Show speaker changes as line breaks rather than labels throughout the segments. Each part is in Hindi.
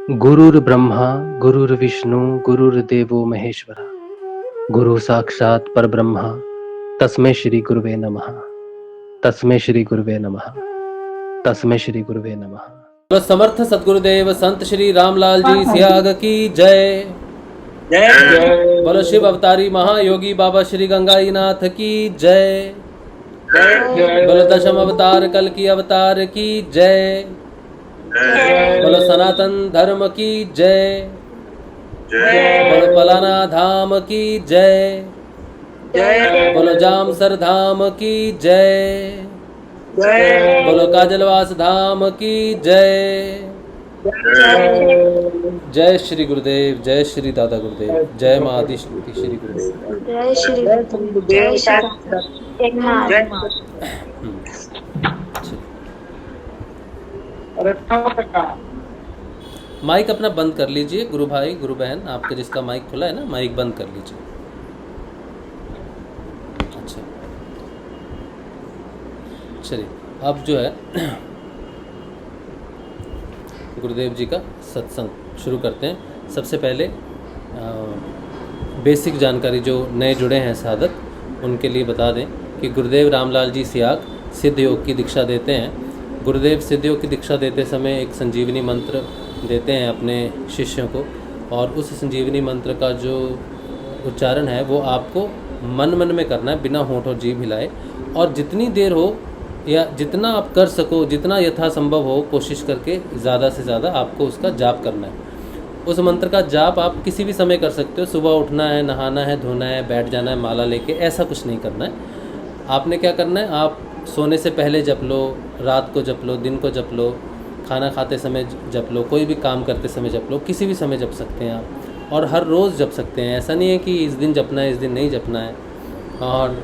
गुरुर्ब्रह्मा गुरुर्विष्णु गुरुर्देवो महेश्वरा गुरु साक्षात् परब्रह्म तस्मै श्री गुरुवे नमः। तस्मै श्री गुरुवे नमः। तस्मै श्री गुरुवे नमः।
समर्थ सदगुरुदेव संत श्री रामलाल जी सियाग की जय।
जय।
बोलो शिव अवतारी महायोगी बाबा श्री गंगाईनाथ की जय। बोलो दशम अवतार कल की अवतार की जय। बोलो सनातन धर्म की जय। बोलो पलाना धाम की जय। बोलो जामसर धाम की जय। बोलो काजलवास धाम की जय। जय श्री गुरुदेव, जय श्री दादा गुरुदेव, जय माँ आदि श्री गुरुदेव,
जय श्री गुरुदेव, जय श्री
माइक अपना बंद कर लीजिए गुरु भाई गुरु बहन, आपके जिसका माइक खुला है ना माइक बंद कर लीजिए। अच्छा चलिए अब जो है गुरुदेव जी का सत्संग शुरू करते हैं। सबसे पहले बेसिक जानकारी जो नए जुड़े हैं साधक उनके लिए बता दें कि गुरुदेव रामलाल जी सियाग सिद्ध योग की दीक्षा देते हैं। गुरुदेव सिद्ध योग की दीक्षा देते समय एक संजीवनी मंत्र देते हैं अपने शिष्यों को, और उस संजीवनी मंत्र का जो उच्चारण है वो आपको मन में करना है बिना होंठ और जीभ हिलाए, और जितनी देर हो या जितना आप कर सको, जितना यथासंभव हो कोशिश करके ज़्यादा से ज़्यादा आपको उसका जाप करना है। उस मंत्र का जाप आप किसी भी समय कर सकते हो। सुबह उठना है, नहाना है, धोना है, बैठ जाना है माला लेके, ऐसा कुछ नहीं करना है। आपने क्या करना है, आप सोने से पहले जप लो, रात को जप लो, दिन को जप लो, खाना खाते समय जप लो, कोई भी काम करते समय जप लो, किसी भी समय जप सकते हैं आप, और हर रोज़ जप सकते हैं। ऐसा नहीं है कि इस दिन जपना है इस दिन नहीं जपना है। और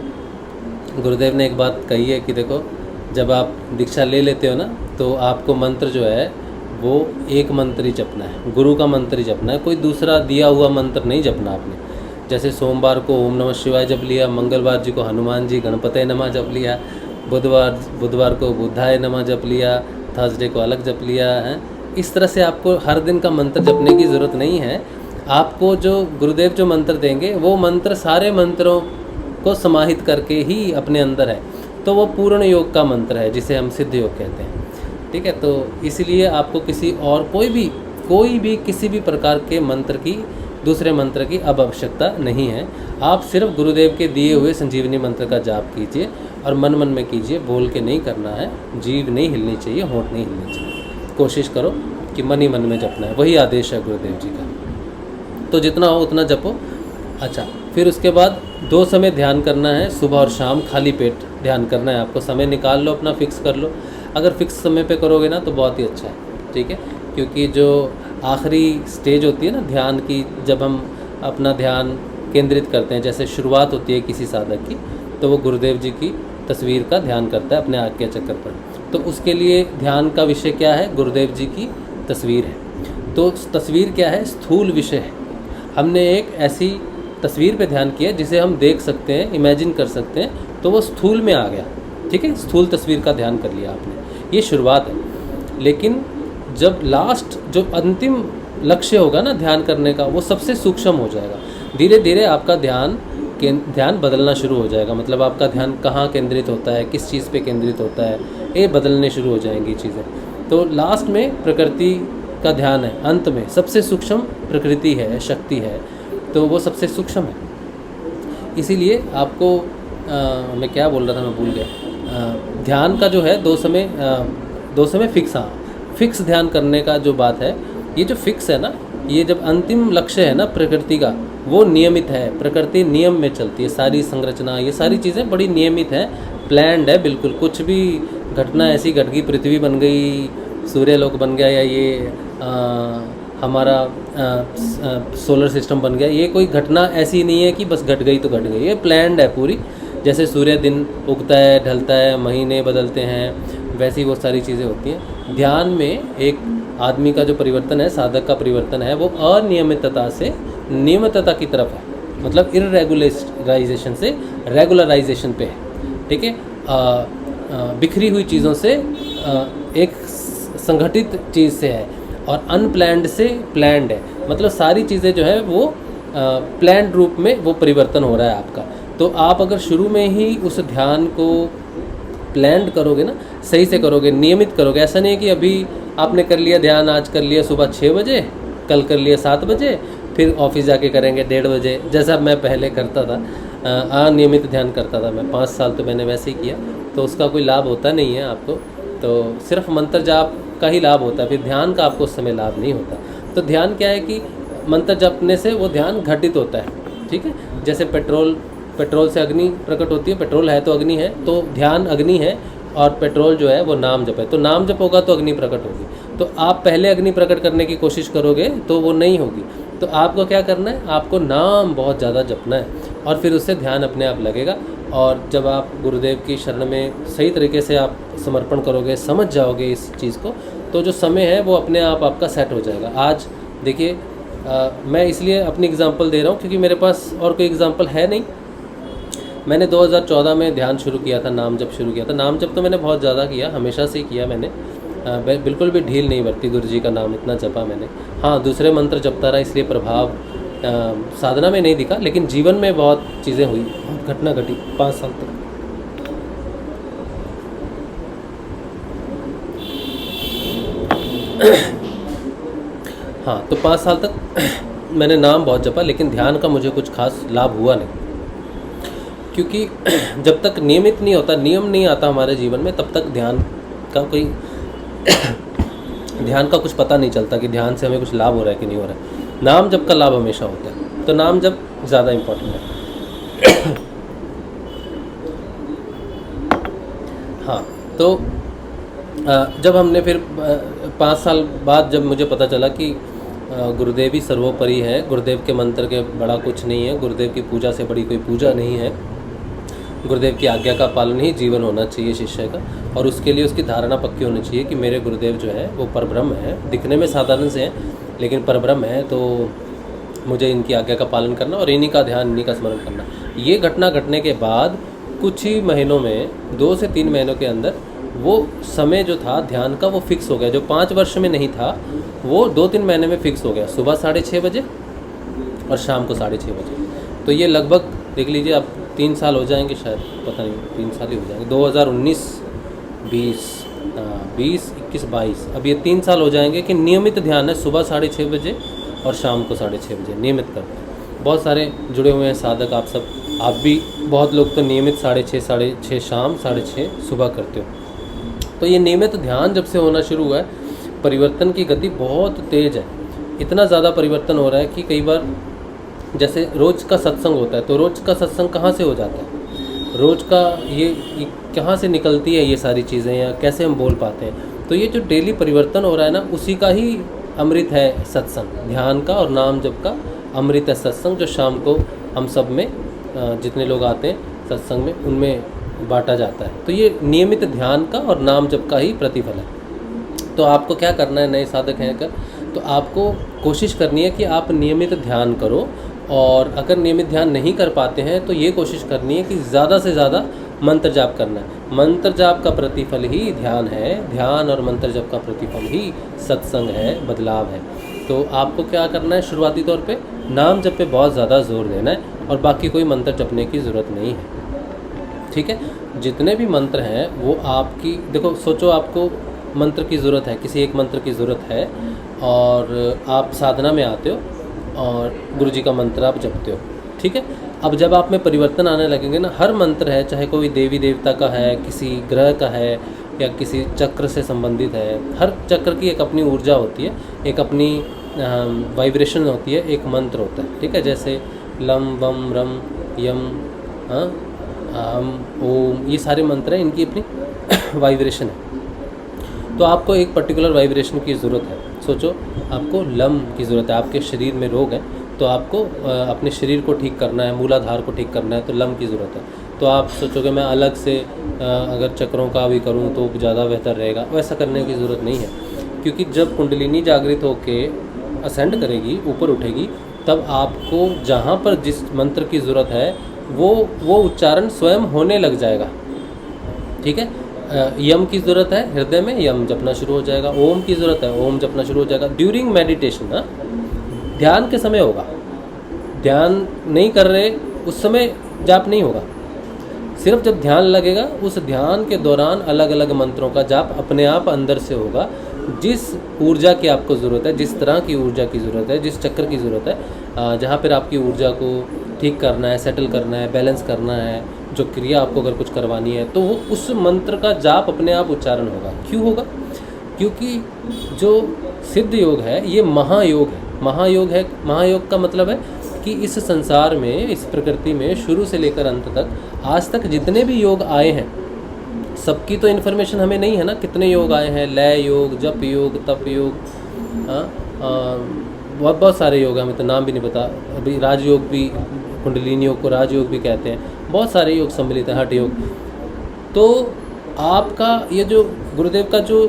गुरुदेव ने एक बात कही है कि देखो जब आप दीक्षा ले लेते हो ना तो आपको मंत्र जो है वो एक मंत्र ही जपना है, गुरु का मंत्र ही जपना है, कोई दूसरा दिया हुआ मंत्र नहीं जपना आपने। जैसे सोमवार को ओम नमः शिवाय जप लिया, मंगलवार जी को हनुमान जी गणपते नमः जप लिया, बुधवार को बुद्धाय नमः जप लिया, थर्सडे को अलग जप लिया है। इस तरह से आपको हर दिन का मंत्र जपने की ज़रूरत नहीं है। आपको जो गुरुदेव जो मंत्र देंगे वो मंत्र सारे मंत्रों को समाहित करके ही अपने अंदर है, तो वो पूर्ण योग का मंत्र है जिसे हम सिद्ध योग कहते हैं। ठीक है, तो इसलिए आपको किसी और कोई भी किसी भी प्रकार के मंत्र की दूसरे मंत्र की अब आवश्यकता नहीं है। आप सिर्फ गुरुदेव के दिए हुए संजीवनी मंत्र का जाप कीजिए और मन में कीजिए, बोल के नहीं करना है, जीभ नहीं हिलनी चाहिए, होंठ नहीं हिलनी चाहिए। कोशिश करो कि मन ही मन में जपना है, वही आदेश है गुरुदेव जी का। तो जितना हो उतना जपो। अच्छा, फिर उसके बाद 2 समय ध्यान करना है, सुबह और शाम खाली पेट ध्यान करना है आपको। समय निकाल लो, अपना फिक्स कर लो। अगर फिक्स समय पे करोगे ना तो बहुत ही अच्छा है, ठीक है, क्योंकि जो आखिरी स्टेज होती है ना ध्यान की, जब हम अपना ध्यान केंद्रित करते हैं, जैसे शुरुआत होती है किसी साधक की, तो वो गुरुदेव जी की तस्वीर का ध्यान करता है अपने आज्ञा चक्र पर। तो उसके लिए ध्यान का विषय क्या है, गुरुदेव जी की तस्वीर है। तो तस्वीर क्या है, स्थूल विषय है। हमने एक ऐसी तस्वीर पे ध्यान किया जिसे हम देख सकते हैं, इमेजिन कर सकते हैं, तो वो स्थूल में आ गया। ठीक है, स्थूल तस्वीर का ध्यान कर लिया आपने, ये शुरुआत है। लेकिन जब लास्ट जो अंतिम लक्ष्य होगा ना ध्यान करने का, वो सबसे सूक्ष्म हो जाएगा। धीरे धीरे आपका ध्यान बदलना शुरू हो जाएगा। मतलब आपका ध्यान कहाँ केंद्रित होता है, किस चीज़ पे केंद्रित होता है, ये बदलने शुरू हो जाएंगी चीज़ें। तो लास्ट में प्रकृति का ध्यान है, अंत में सबसे सूक्ष्म प्रकृति है, शक्ति है, तो वो सबसे सूक्ष्म है। इसीलिए आपको मैं क्या बोल रहा था, मैं भूल गया। ध्यान का जो है 2 समय फिक्स, हाँ फिक्स ध्यान करने का जो बात है, ये जो फिक्स है ना, ये जब अंतिम लक्ष्य है ना प्रकृति का, वो नियमित है। प्रकृति नियम में चलती है, सारी संरचना ये सारी चीज़ें बड़ी नियमित है, प्लैंड है बिल्कुल। कुछ भी घटना ऐसी घट गई, पृथ्वी बन गई, सूर्यलोक बन गया, या ये हमारा सोलर सिस्टम बन गया, ये कोई घटना ऐसी नहीं है कि बस घट गई तो घट गई, ये प्लैंड है पूरी। जैसे सूर्य दिन उगता है, ढलता है, महीने बदलते हैं, वैसी वो सारी चीज़ें होती हैं। ध्यान में एक आदमी का जो परिवर्तन है, साधक का परिवर्तन है, वो अनियमितता से नियमितता की तरफ है। मतलब इरेगुलराइजेशन से रेगुलराइजेशन पे है। ठीक है, बिखरी हुई चीज़ों से एक संगठित चीज़ से है। और अनप्लैंड से प्लैंड है, मतलब सारी चीज़ें जो है वो प्लैंड रूप में वो परिवर्तन हो रहा है आपका। तो आप अगर शुरू में ही उस ध्यान को प्लैंड करोगे ना, सही से करोगे, नियमित करोगे, ऐसा नहीं है कि अभी आपने कर लिया ध्यान, आज कर लिया सुबह 6 बजे, कल कर लिया 7 बजे, फिर ऑफिस जाके करेंगे 1:30 बजे, जैसा मैं पहले करता था, अनियमित ध्यान करता था मैं 5 साल, तो मैंने वैसे ही किया, तो उसका कोई लाभ होता नहीं है आपको। तो सिर्फ मंत्र जाप का ही लाभ होता है, फिर ध्यान का आपको उस समय लाभ नहीं होता। तो ध्यान क्या है कि मंत्र जपने से वो ध्यान घटित होता है, ठीक है। जैसे पेट्रोल से अग्नि प्रकट होती है, पेट्रोल है तो अग्नि है, तो ध्यान अग्नि है और पेट्रोल जो है वो नाम जप है, तो नाम जप होगा तो अग्नि प्रकट होगी। तो आप पहले अग्नि प्रकट करने की कोशिश करोगे तो वो नहीं होगी। तो आपको क्या करना है, आपको नाम बहुत ज़्यादा जपना है और फिर उससे ध्यान अपने आप लगेगा। और जब आप गुरुदेव की शरण में सही तरीके से आप समर्पण करोगे, समझ जाओगे इस चीज़ को, तो जो समय है वो अपने आप आपका सेट हो जाएगा। आज देखिए मैं इसलिए अपनी एग्जांपल दे रहा हूँ क्योंकि मेरे पास और कोई एग्जांपल है नहीं। मैंने 2014 में ध्यान शुरू किया था, नाम जप शुरू किया था। नाम जप तो मैंने बहुत ज़्यादा किया, हमेशा से ही किया मैंने, बिल्कुल भी ढील नहीं बरती, गुरु जी का नाम इतना जपा मैंने। हाँ, दूसरे मंत्र जपता रहा, इसलिए प्रभाव साधना में नहीं दिखा, लेकिन जीवन में बहुत चीज़ें हुई, बहुत घटना घटी 5 साल तक। हाँ, तो 5 साल तक मैंने नाम बहुत जपा, लेकिन ध्यान का मुझे कुछ खास लाभ हुआ नहीं, क्योंकि जब तक नियमित नहीं होता, नियम नहीं आता हमारे जीवन में, तब तक ध्यान का कोई ध्यान का कुछ पता नहीं चलता कि ध्यान से हमें कुछ लाभ हो रहा है कि नहीं हो रहा है। नाम जप का लाभ हमेशा होता है, तो नाम जप ज़्यादा इम्पोर्टेंट है। हाँ, तो जब हमने फिर 5 साल बाद जब मुझे पता चला कि गुरुदेव ही सर्वोपरि है, गुरुदेव के मंत्र के बड़ा कुछ नहीं है, गुरुदेव की पूजा से बड़ी कोई पूजा नहीं है, गुरुदेव की आज्ञा का पालन ही जीवन होना चाहिए शिष्य का, और उसके लिए उसकी धारणा पक्की होनी चाहिए कि मेरे गुरुदेव जो है वो परब्रह्म है, दिखने में साधारण से हैं लेकिन परब्रह्म है, तो मुझे इनकी आज्ञा का पालन करना और इन्हीं का ध्यान, इन्हीं का स्मरण करना। ये घटना घटने के बाद कुछ ही महीनों में, 2 से 3 महीनों के अंदर वो समय जो था ध्यान का वो फिक्स हो गया। जो 5 वर्ष में नहीं था वो 2-3 महीने में फिक्स हो गया, सुबह 6:30 बजे और शाम को 6:30 बजे। तो ये लगभग देख लीजिए अब 3 साल हो जाएंगे शायद, पता नहीं 3 साल ही हो जाएंगे, 2019, 20, 21, 22, अब ये 3 साल हो जाएंगे कि नियमित ध्यान है, सुबह 6:30 बजे और शाम को 6:30 बजे नियमित करते हैं। बहुत सारे जुड़े हुए हैं साधक, आप सब, आप भी, बहुत लोग तो नियमित 6:30 शाम, 6:30 सुबह करते हो। तो ये नियमित ध्यान जब से होना शुरू हुआ है, परिवर्तन की गति बहुत तेज़ है। इतना ज़्यादा परिवर्तन हो रहा है कि कई बार जैसे रोज़ का सत्संग होता है, तो रोज़ का सत्संग कहाँ से हो जाता है, रोज़ का ये कहाँ से निकलती है ये सारी चीज़ें, या कैसे हम बोल पाते हैं। तो ये जो डेली परिवर्तन हो रहा है ना, उसी का ही अमृत है सत्संग, ध्यान का और नाम जप का अमृत है सत्संग, जो शाम को हम सब में जितने लोग आते हैं सत्संग में, उनमें बांटा जाता है। तो ये नियमित ध्यान का और नाम जप का ही प्रतिफल है। तो आपको क्या करना है, नए साधक हैं कर, तो आपको कोशिश करनी है कि आप नियमित ध्यान करो, और अगर नियमित ध्यान नहीं कर पाते हैं तो ये कोशिश करनी है कि ज़्यादा से ज़्यादा मंत्र जाप करना है। मंत्र जाप का प्रतिफल ही ध्यान है, ध्यान और मंत्र जाप का प्रतिफल ही सत्संग है, बदलाव है। तो आपको क्या करना है, शुरुआती तौर पे नाम जप पे बहुत ज़्यादा जोर देना है, और बाकी कोई मंत्र जपने की ज़रूरत नहीं है, ठीक है। जितने भी मंत्र हैं वो आपकी, देखो सोचो आपको मंत्र की ज़रूरत है, किसी एक मंत्र की ज़रूरत है, और आप साधना में आते हो और गुरु जी का मंत्र आप जपते हो, ठीक है। अब जब आप में परिवर्तन आने लगेंगे ना, हर मंत्र है, चाहे कोई देवी देवता का है, किसी ग्रह का है, या किसी चक्र से संबंधित है, हर चक्र की एक अपनी ऊर्जा होती है, एक अपनी वाइब्रेशन होती है, एक मंत्र होता है, ठीक है। जैसे लम वम रम यम ओम, ये सारे मंत्र हैं, इनकी अपनी वाइब्रेशन है। तो आपको एक पर्टिकुलर वाइब्रेशन की ज़रूरत है। सोचो आपको लम की ज़रूरत है, आपके शरीर में रोग है, तो आपको अपने शरीर को ठीक करना है, मूलाधार को ठीक करना है, तो लम की ज़रूरत है। तो आप सोचोगे मैं अलग से अगर चक्रों का भी करूं तो ज़्यादा बेहतर रहेगा, वैसा करने की ज़रूरत नहीं है, क्योंकि जब कुंडलिनी जागृत होके असेंड करेगी, ऊपर उठेगी, तब आपको जहाँ पर जिस मंत्र की ज़रूरत है वो उच्चारण स्वयं होने लग जाएगा, ठीक है। यम की ज़रूरत है हृदय में, यम जपना शुरू हो जाएगा। ओम की ज़रूरत है, ओम जपना शुरू हो जाएगा ड्यूरिंग मेडिटेशन। हाँ, ध्यान के समय होगा, ध्यान नहीं कर रहे उस समय जाप नहीं होगा। सिर्फ जब ध्यान लगेगा उस ध्यान के दौरान अलग अलग मंत्रों का जाप अपने आप अंदर से होगा। जिस ऊर्जा की आपको ज़रूरत है, जिस तरह की ऊर्जा की ज़रूरत है, जिस चक्र की ज़रूरत है, जहाँ पर आपकी ऊर्जा को ठीक करना है, सेटल करना है, बैलेंस करना है, जो क्रिया आपको अगर कुछ करवानी है, तो वो उस मंत्र का जाप अपने आप उच्चारण होगा। क्यों होगा? क्योंकि जो सिद्ध योग है ये महायोग है। महायोग है, महायोग का मतलब है कि इस संसार में, इस प्रकृति में शुरू से लेकर अंत तक आज तक जितने भी योग आए हैं सबकी तो इन्फॉर्मेशन हमें नहीं है ना। कितने योग आए हैं, लय योग, जप योग, तप योग, बहुत बहुत सारे योग हैं, हमें तो नाम भी नहीं पता। अभी राजयोग भी, कुंडलिनी योग को राजयोग भी कहते हैं, बहुत सारे योग सम्मिलित हैं, हठ योग। तो आपका ये जो गुरुदेव का जो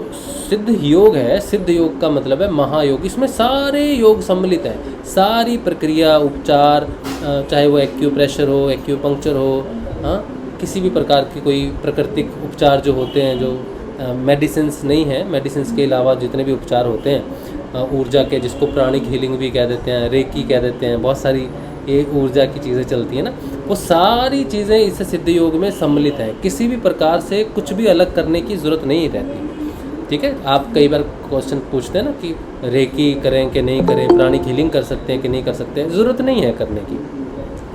सिद्ध योग है, सिद्ध योग का मतलब है महायोग, इसमें सारे योग सम्मिलित हैं। सारी प्रक्रिया, उपचार, चाहे वो एक्यूप्रेशर हो, एक्यूपंक्चर हो, हाँ, किसी भी प्रकार की कोई प्राकृतिक उपचार जो होते हैं, जो मेडिसिन्स नहीं है, मेडिसिन्स के अलावा जितने भी उपचार होते हैं ऊर्जा के, जिसको प्राणिक हीलिंग भी कह देते हैं, रेकी कह देते हैं, बहुत सारी ये ऊर्जा की चीज़ें चलती हैं ना, वो सारी चीज़ें इस सिद्ध योग में सम्मिलित हैं। किसी भी प्रकार से कुछ भी अलग करने की ज़रूरत नहीं रहती। ठीक है, आप कई बार क्वेश्चन पूछते हैं ना कि रेकी करें कि नहीं करें, प्राणिक हीलिंग कर सकते हैं कि नहीं कर सकते हैं, ज़रूरत नहीं है करने की।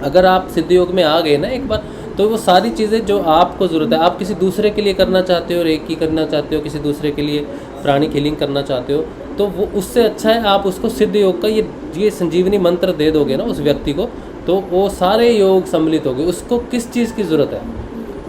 अगर आप सिद्ध योग में आ गए ना एक बार, तो वो सारी चीज़ें जो आपको ज़रूरत है, आप किसी दूसरे के लिए करना चाहते हो, रेकी करना चाहते हो, किसी दूसरे के लिए प्राणिक हीलिंग करना चाहते हो, तो वो उससे अच्छा है आप उसको सिद्ध योग का ये संजीवनी मंत्र दे दोगे ना उस व्यक्ति को, तो वो सारे योग सम्मिलित हो गए। उसको किस चीज़ की ज़रूरत है?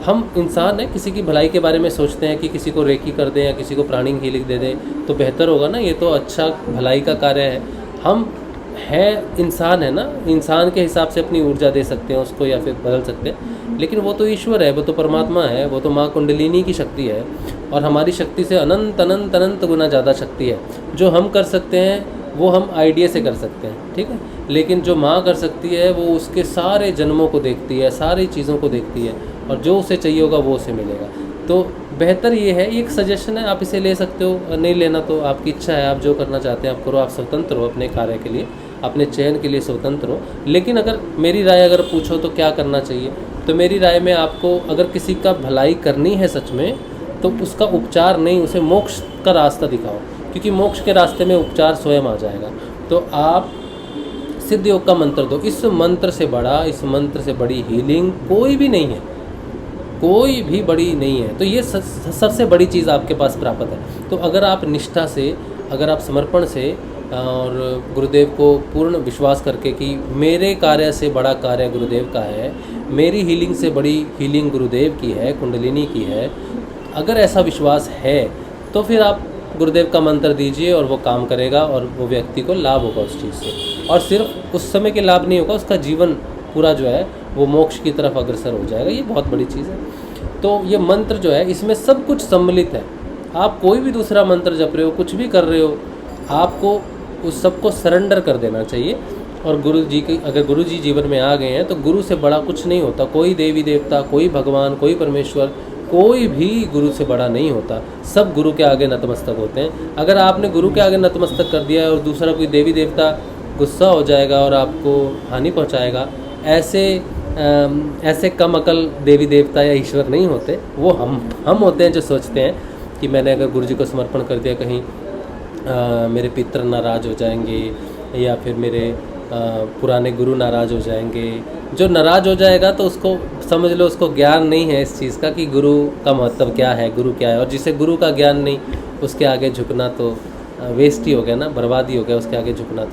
हम इंसान हैं, किसी की भलाई के बारे में सोचते हैं कि किसी को रेकी कर दें या किसी को प्राणिक हीलिंग दे दें तो बेहतर होगा ना, ये तो अच्छा भलाई का कार्य है। हम है इंसान है ना, इंसान के हिसाब से अपनी ऊर्जा दे सकते हैं उसको या फिर बदल सकते हैं, लेकिन वो तो ईश्वर है, वो तो परमात्मा है, वो तो माँ कुंडलिनी की शक्ति है और हमारी शक्ति से अनंत अनंत अनंत गुना ज़्यादा शक्ति है। जो हम कर सकते हैं वो हम आइडिया से कर सकते हैं, ठीक है, लेकिन जो माँ कर सकती है वो उसके सारे जन्मों को देखती है, सारी चीज़ों को देखती है और जो उसे चाहिए होगा वो उसे मिलेगा। तो बेहतर ये है, एक सजेशन है, आप इसे ले सकते हो, नहीं लेना तो आपकी इच्छा है, आप जो करना चाहते हैं आप करो, आप स्वतंत्र हो अपने कार्य के लिए, अपने चयन के लिए स्वतंत्र हो। लेकिन अगर मेरी राय अगर पूछो तो क्या करना चाहिए, तो मेरी राय में आपको अगर किसी का भलाई करनी है सच में, तो उसका उपचार नहीं, उसे मोक्ष का रास्ता दिखाओ, क्योंकि मोक्ष के रास्ते में उपचार स्वयं आ जाएगा। तो आप सिद्ध योग का मंत्र दो। इस मंत्र से बड़ा, इस मंत्र से बड़ी हीलिंग कोई भी नहीं है, कोई भी बड़ी नहीं है। तो ये सबसे बड़ी चीज़ आपके पास प्राप्त है। तो अगर आप निष्ठा से, अगर आप समर्पण से और गुरुदेव को पूर्ण विश्वास करके कि मेरे कार्य से बड़ा कार्य गुरुदेव का है, मेरी हीलिंग से बड़ी हीलिंग गुरुदेव की है, कुंडलिनी की है, अगर ऐसा विश्वास है तो फिर आप गुरुदेव का मंत्र दीजिए और वो काम करेगा और वो व्यक्ति को लाभ होगा उस चीज़ से। और सिर्फ उस समय के लाभ नहीं होगा, उसका जीवन पूरा जो है वो मोक्ष की तरफ अग्रसर हो जाएगा। ये बहुत बड़ी चीज़ है। तो ये मंत्र जो है इसमें सब कुछ सम्मिलित है। आप कोई भी दूसरा मंत्र जप रहे हो, कुछ भी कर रहे हो, आपको उस सबको सरेंडर कर देना चाहिए। और गुरु जी की, अगर गुरु जी जीवन में आ गए हैं तो गुरु से बड़ा कुछ नहीं होता। कोई देवी देवता, कोई भगवान, कोई परमेश्वर, कोई भी गुरु से बड़ा नहीं होता। सब गुरु के आगे नतमस्तक होते हैं। अगर आपने गुरु के आगे नतमस्तक कर दिया है और दूसरा कोई देवी देवता गुस्सा हो जाएगा और आपको हानि पहुंचाएगा, ऐसे कम अकल देवी देवता या ईश्वर नहीं होते। वो हम होते हैं जो सोचते हैं कि मैंने अगर गुरु जी को समर्पण कर दिया, कहीं मेरे पितर नाराज़ हो जाएंगे या फिर मेरे पुराने गुरु नाराज़ हो जाएंगे। जो नाराज़ हो जाएगा तो उसको समझ लो उसको ज्ञान नहीं है इस चीज़ का कि गुरु का महत्व क्या है, गुरु क्या है। और जिसे गुरु का ज्ञान नहीं, उसके आगे झुकना तो वेस्ट ही हो गया ना, बर्बादी हो गया उसके आगे झुकना।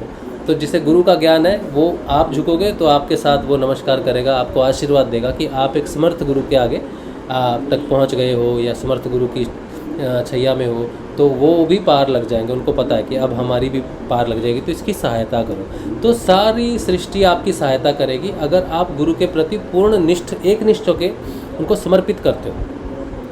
तो जिसे गुरु का ज्ञान है वो आप झुकोगे तो आपके साथ वो नमस्कार करेगा, आपको आशीर्वाद देगा कि आप एक समर्थ गुरु के आगे तक पहुंच गए हो या समर्थ गुरु की छैया में हो, तो वो भी पार लग जाएंगे। उनको पता है कि अब हमारी भी पार लग जाएगी, तो इसकी सहायता करो। तो सारी सृष्टि आपकी सहायता करेगी अगर आप गुरु के प्रति पूर्ण निष्ठ, एक निष्ठ होकर उनको समर्पित करते हो।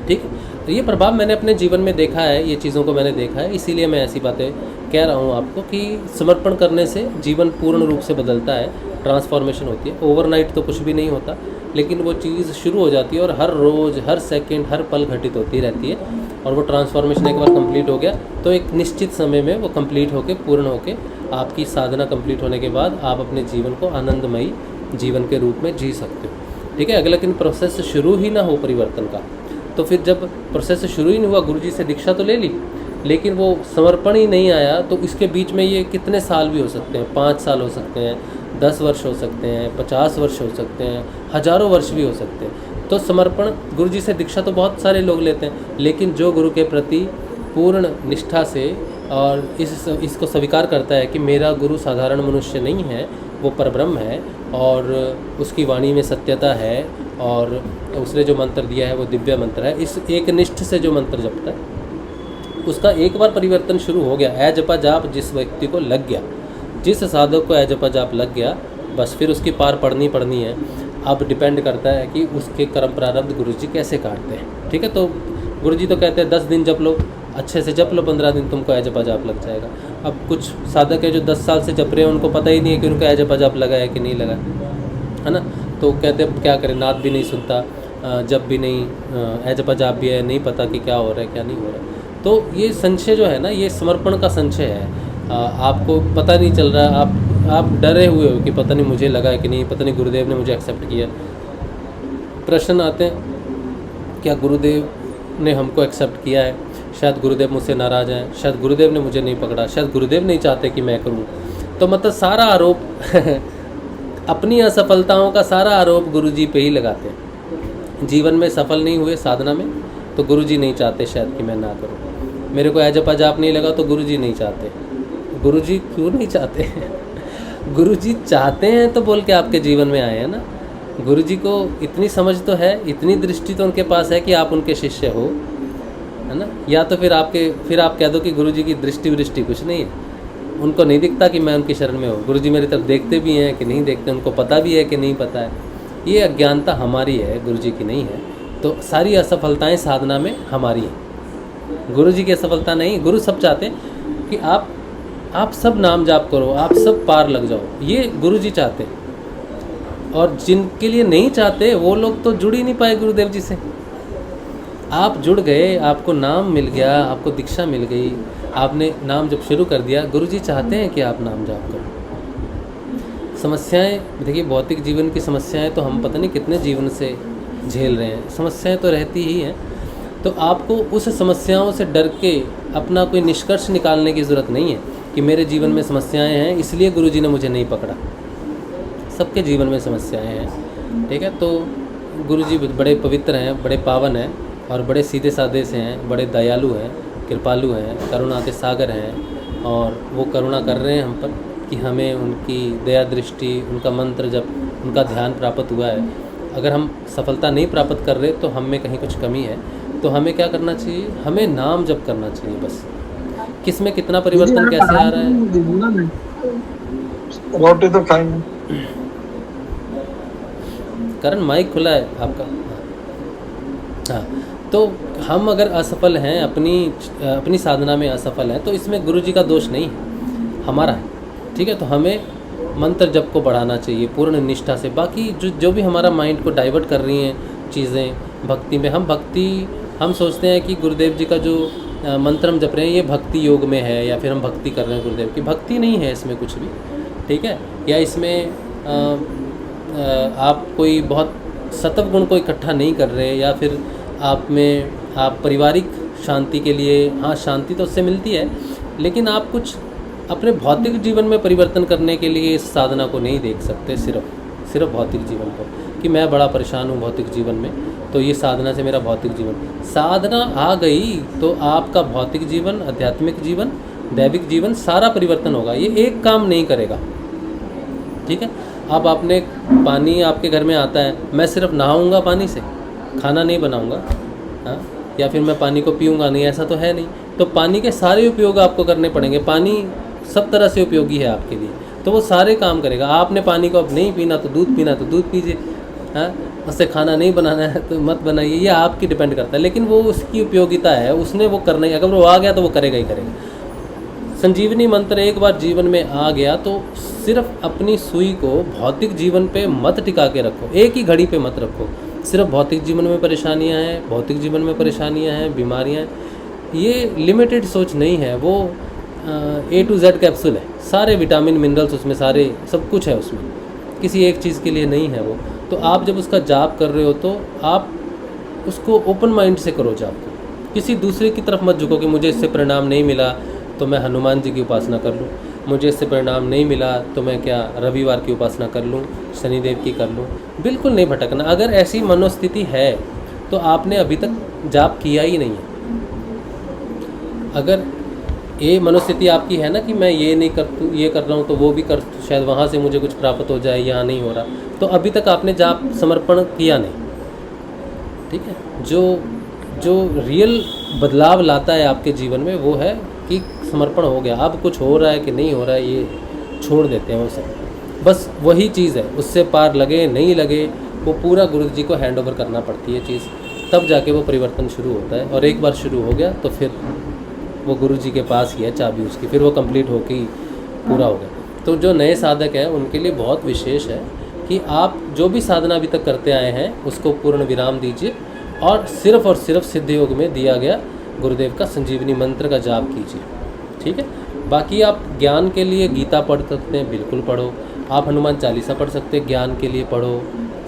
ठीक है, तो ये प्रभाव मैंने अपने जीवन में देखा है, ये चीज़ों को मैंने देखा है, इसीलिए मैं ऐसी बातें कह रहा हूँ आपको कि समर्पण करने से जीवन पूर्ण रूप से बदलता है, ट्रांसफॉर्मेशन होती है। ओवरनाइट तो कुछ भी नहीं होता, लेकिन वो चीज़ शुरू हो जाती है और हर रोज़, हर सेकंड, हर पल घटित होती रहती है। और वो ट्रांसफॉर्मेशन एक बार कंप्लीट हो गया तो एक निश्चित समय में वो कंप्लीट होके, पूर्ण होके, आपकी साधना कंप्लीट होने के बाद आप अपने जीवन को आनंदमयी जीवन के रूप में जी सकते हो। ठीक है, अगर लेकिन प्रोसेस शुरू ही ना हो परिवर्तन का, तो फिर जब प्रोसेस शुरू ही नहीं हुआ, गुरुजी से दीक्षा तो ले ली लेकिन वो समर्पण ही नहीं आया, तो इसके बीच में ये कितने साल भी हो सकते हैं, 5 साल हो सकते हैं, 10 वर्ष हो सकते हैं, 50 वर्ष हो सकते हैं, हजारों वर्ष भी हो सकते हैं। तो समर्पण, गुरुजी से दीक्षा तो बहुत सारे लोग लेते हैं, लेकिन जो गुरु के प्रति पूर्ण निष्ठा से और इसको स्वीकार करता है कि मेरा गुरु साधारण मनुष्य नहीं है, वो परब्रह्म है और उसकी वाणी में सत्यता है और उसने जो मंत्र दिया है वो दिव्य मंत्र है, इस एक निष्ठ से जो मंत्र जपता है उसका एक बार परिवर्तन शुरू हो गया, ए जपा जाप जिस व्यक्ति को लग गया, जिस साधक को ए जपा जाप लग गया, बस फिर उसकी पार पढ़नी है। अब डिपेंड करता है कि उसके कर्म प्रारब्ध गुरुजी कैसे काटते हैं। ठीक है, तो गुरुजी तो कहते हैं 10 दिन जप लो, अच्छे से जप लो, 15 दिन तुमको ए जपा जाप लग जाएगा। अब कुछ साधक है जो 10 साल से जप रहे हैं, उनको पता ही नहीं है कि उनको ए जपा जाप लगा है कि नहीं लगा है ना। तो कहते क्या करें, नाद भी नहीं सुनता, जब भी नहीं, ए जपा जाप भी है, नहीं पता कि क्या हो रहा है क्या नहीं हो रहा है। तो ये संशय जो है ना, ये समर्पण का संशय है। आपको पता नहीं चल रहा, आप डरे हुए हो कि पता नहीं मुझे लगा है कि नहीं, पता नहीं गुरुदेव ने मुझे एक्सेप्ट किया। प्रश्न आते हैं, क्या गुरुदेव ने हमको एक्सेप्ट किया है, शायद गुरुदेव मुझसे नाराज़ हैं, शायद गुरुदेव ने मुझे नहीं पकड़ा, शायद गुरुदेव नहीं चाहते कि मैं करूं। तो मतलब सारा आरोप अपनी असफलताओं का सारा आरोप गुरुजी पे ही लगाते हैं। जीवन में सफल नहीं हुए साधना में तो गुरुजी नहीं चाहते शायद कि मैं ना करूं। मेरे को ए जपा जाप नहीं लगा तो गुरुजी नहीं चाहते। गुरुजी क्यों नहीं चाहते? गुरुजी चाहते हैं तो बोल के आपके जीवन में आए हैं ना। गुरुजी को इतनी समझ तो है, इतनी दृष्टि तो उनके पास है कि आप उनके शिष्य हो, है ना। या तो फिर आप कह दो कि गुरुजी की दृष्टि कुछ नहीं है, उनको नहीं दिखता कि मैं उनकी शरण में हूँ। गुरुजी मेरी तरफ देखते भी हैं कि नहीं देखते, उनको पता भी है कि नहीं पता है। ये अज्ञानता हमारी है, गुरुजी की नहीं है। तो सारी असफलताएं साधना में हमारी है, गुरुजी की असफलता नहीं। गुरु सब चाहते हैं कि आप सब नाम जाप करो, आप सब पार लग जाओ, ये गुरुजी चाहते हैं। और जिनके लिए नहीं चाहते वो लोग तो जुड़ ही नहीं पाए गुरुदेव जी से। आप जुड़ गए, आपको नाम मिल गया, आपको दीक्षा मिल गई, आपने नाम जब शुरू कर दिया, गुरुजी चाहते हैं कि आप नाम जाप करो। समस्याएं देखिए, भौतिक जीवन की समस्याएं तो हम पता नहीं कितने जीवन से झेल रहे हैं, समस्याएं तो रहती ही हैं। तो आपको उस समस्याओं से डर के अपना कोई निष्कर्ष निकालने की ज़रूरत नहीं है कि मेरे जीवन में समस्याएं हैं इसलिए गुरुजी ने मुझे नहीं पकड़ा। सबके जीवन में समस्याएं हैं, ठीक है। तो गुरुजी बड़े पवित्र हैं, बड़े पावन हैं और बड़े सीधे साधे से हैं, बड़े दयालु हैं, कृपालु हैं, करुणा के सागर हैं। और वो करुणा कर रहे हैं हम पर कि हमें उनकी दया दृष्टि, उनका मंत्र जब उनका ध्यान प्राप्त हुआ है, अगर हम सफलता नहीं प्राप्त कर रहे तो हम में कहीं कुछ कमी है। तो हमें क्या करना चाहिए, हमें नाम जप करना चाहिए बस। किस में कितना परिवर्तन कैसे आ रहा है।
रोटी तो खाएंगे।
करण माइक खुला है आपका। हाँ, तो हम अगर असफल हैं, अपनी साधना में असफल हैं, तो इसमें गुरुजी का दोष नहीं है, हमारा है। ठीक है, तो हमें मंत्र जप को बढ़ाना चाहिए पूर्ण निष्ठा से। बाकी जो भी हमारा माइंड को डाइवर्ट कर रही हैं चीज़ें भक्ति में, हम सोचते हैं कि गुरुदेव जी का जो मंत्र हम जप रहे हैं ये भक्ति योग में है, या फिर हम भक्ति कर रहे हैं गुरुदेव की। भक्ति नहीं है इसमें कुछ भी, ठीक है। या इसमें आप कोई बहुत सत्व गुण को इकट्ठा नहीं कर रहे, या फिर आप पारिवारिक शांति के लिए, हाँ शांति तो उससे मिलती है, लेकिन आप कुछ अपने भौतिक जीवन में परिवर्तन करने के लिए इस साधना को नहीं देख सकते, सिर्फ भौतिक जीवन को, कि मैं बड़ा परेशान हूँ भौतिक जीवन में, तो ये साधना से मेरा भौतिक जीवन, साधना आ गई तो आपका भौतिक जीवन, आध्यात्मिक जीवन, दैविक जीवन सारा परिवर्तन होगा। ये एक काम नहीं करेगा, ठीक है। अब आपने पानी आपके घर में आता है, मैं सिर्फ नहाऊंगा पानी से, खाना नहीं बनाऊंगा, हाँ, या फिर मैं पानी को पीऊँगा नहीं, ऐसा तो है नहीं। तो पानी के सारे उपयोग आपको करने पड़ेंगे। पानी सब तरह से उपयोगी है आपके लिए, तो वो सारे काम करेगा। आपने पानी को अब नहीं पीना तो दूध पीना तो दूध पीजिए, हाँ, उससे खाना नहीं बनाना है तो मत बनाइए, ये आपकी डिपेंड करता है। लेकिन वो उसकी उपयोगिता है, उसने वो करना ही, अगर वो आ गया तो वो करेगा ही करेगा। संजीवनी मंत्र एक बार जीवन में आ गया तो सिर्फ अपनी सुई को भौतिक जीवन पे मत टिका के रखो, एक ही घड़ी पे मत रखो। सिर्फ भौतिक जीवन में परेशानियां हैं, भौतिक जीवन में परेशानियां हैं, बीमारियां हैं, ये लिमिटेड सोच नहीं है। वो A to Z कैप्सूल है, सारे विटामिन मिनरल्स उसमें, सारे सब कुछ है उसमें, किसी एक चीज़ के लिए नहीं है वो। तो आप जब उसका जाप कर रहे हो तो आप उसको ओपन माइंड से करो जाप को, किसी दूसरे की तरफ मत झुको कि मुझे इससे परिणाम नहीं मिला तो मैं हनुमान जी की उपासना कर लूँ, मुझे इससे परिणाम नहीं मिला तो मैं क्या रविवार की उपासना कर लूँ, शनिदेव की कर लूँ। बिल्कुल नहीं भटकना। अगर ऐसी मनोस्थिति है तो आपने अभी तक जाप किया ही नहीं है। अगर ये मनोस्थिति आपकी है ना कि मैं ये नहीं कर, ये कर रहा हूँ तो वो भी कर, शायद वहाँ से मुझे कुछ प्राप्त हो जाए, यहाँ नहीं हो रहा, तो अभी तक आपने जाप समर्पण किया नहीं। ठीक है, जो रियल बदलाव लाता है आपके जीवन में वो है कि समर्पण हो गया। अब कुछ हो रहा है कि नहीं हो रहा है ये छोड़ देते हैं वो सब, बस वही चीज़ है। उससे पार लगे नहीं लगे वो पूरा गुरु जी को हैंड ओवर करना पड़ती है चीज़, तब जाके वो परिवर्तन शुरू होता है। और एक बार शुरू हो गया तो फिर वो गुरु जी के पास ही है चाबी उसकी, फिर वो कंप्लीट होके ही पूरा हो गया। तो जो नए साधक हैं उनके लिए बहुत विशेष है कि आप जो भी साधना अभी तक करते आए हैं उसको पूर्ण विराम दीजिए और सिर्फ सिद्ध योग में दिया गया गुरुदेव का संजीवनी मंत्र का जाप कीजिए। ठीक है, बाकी आप ज्ञान के लिए गीता पढ़ सकते हैं, बिल्कुल पढ़ो। आप हनुमान चालीसा पढ़ सकते हैं, ज्ञान के लिए पढ़ो।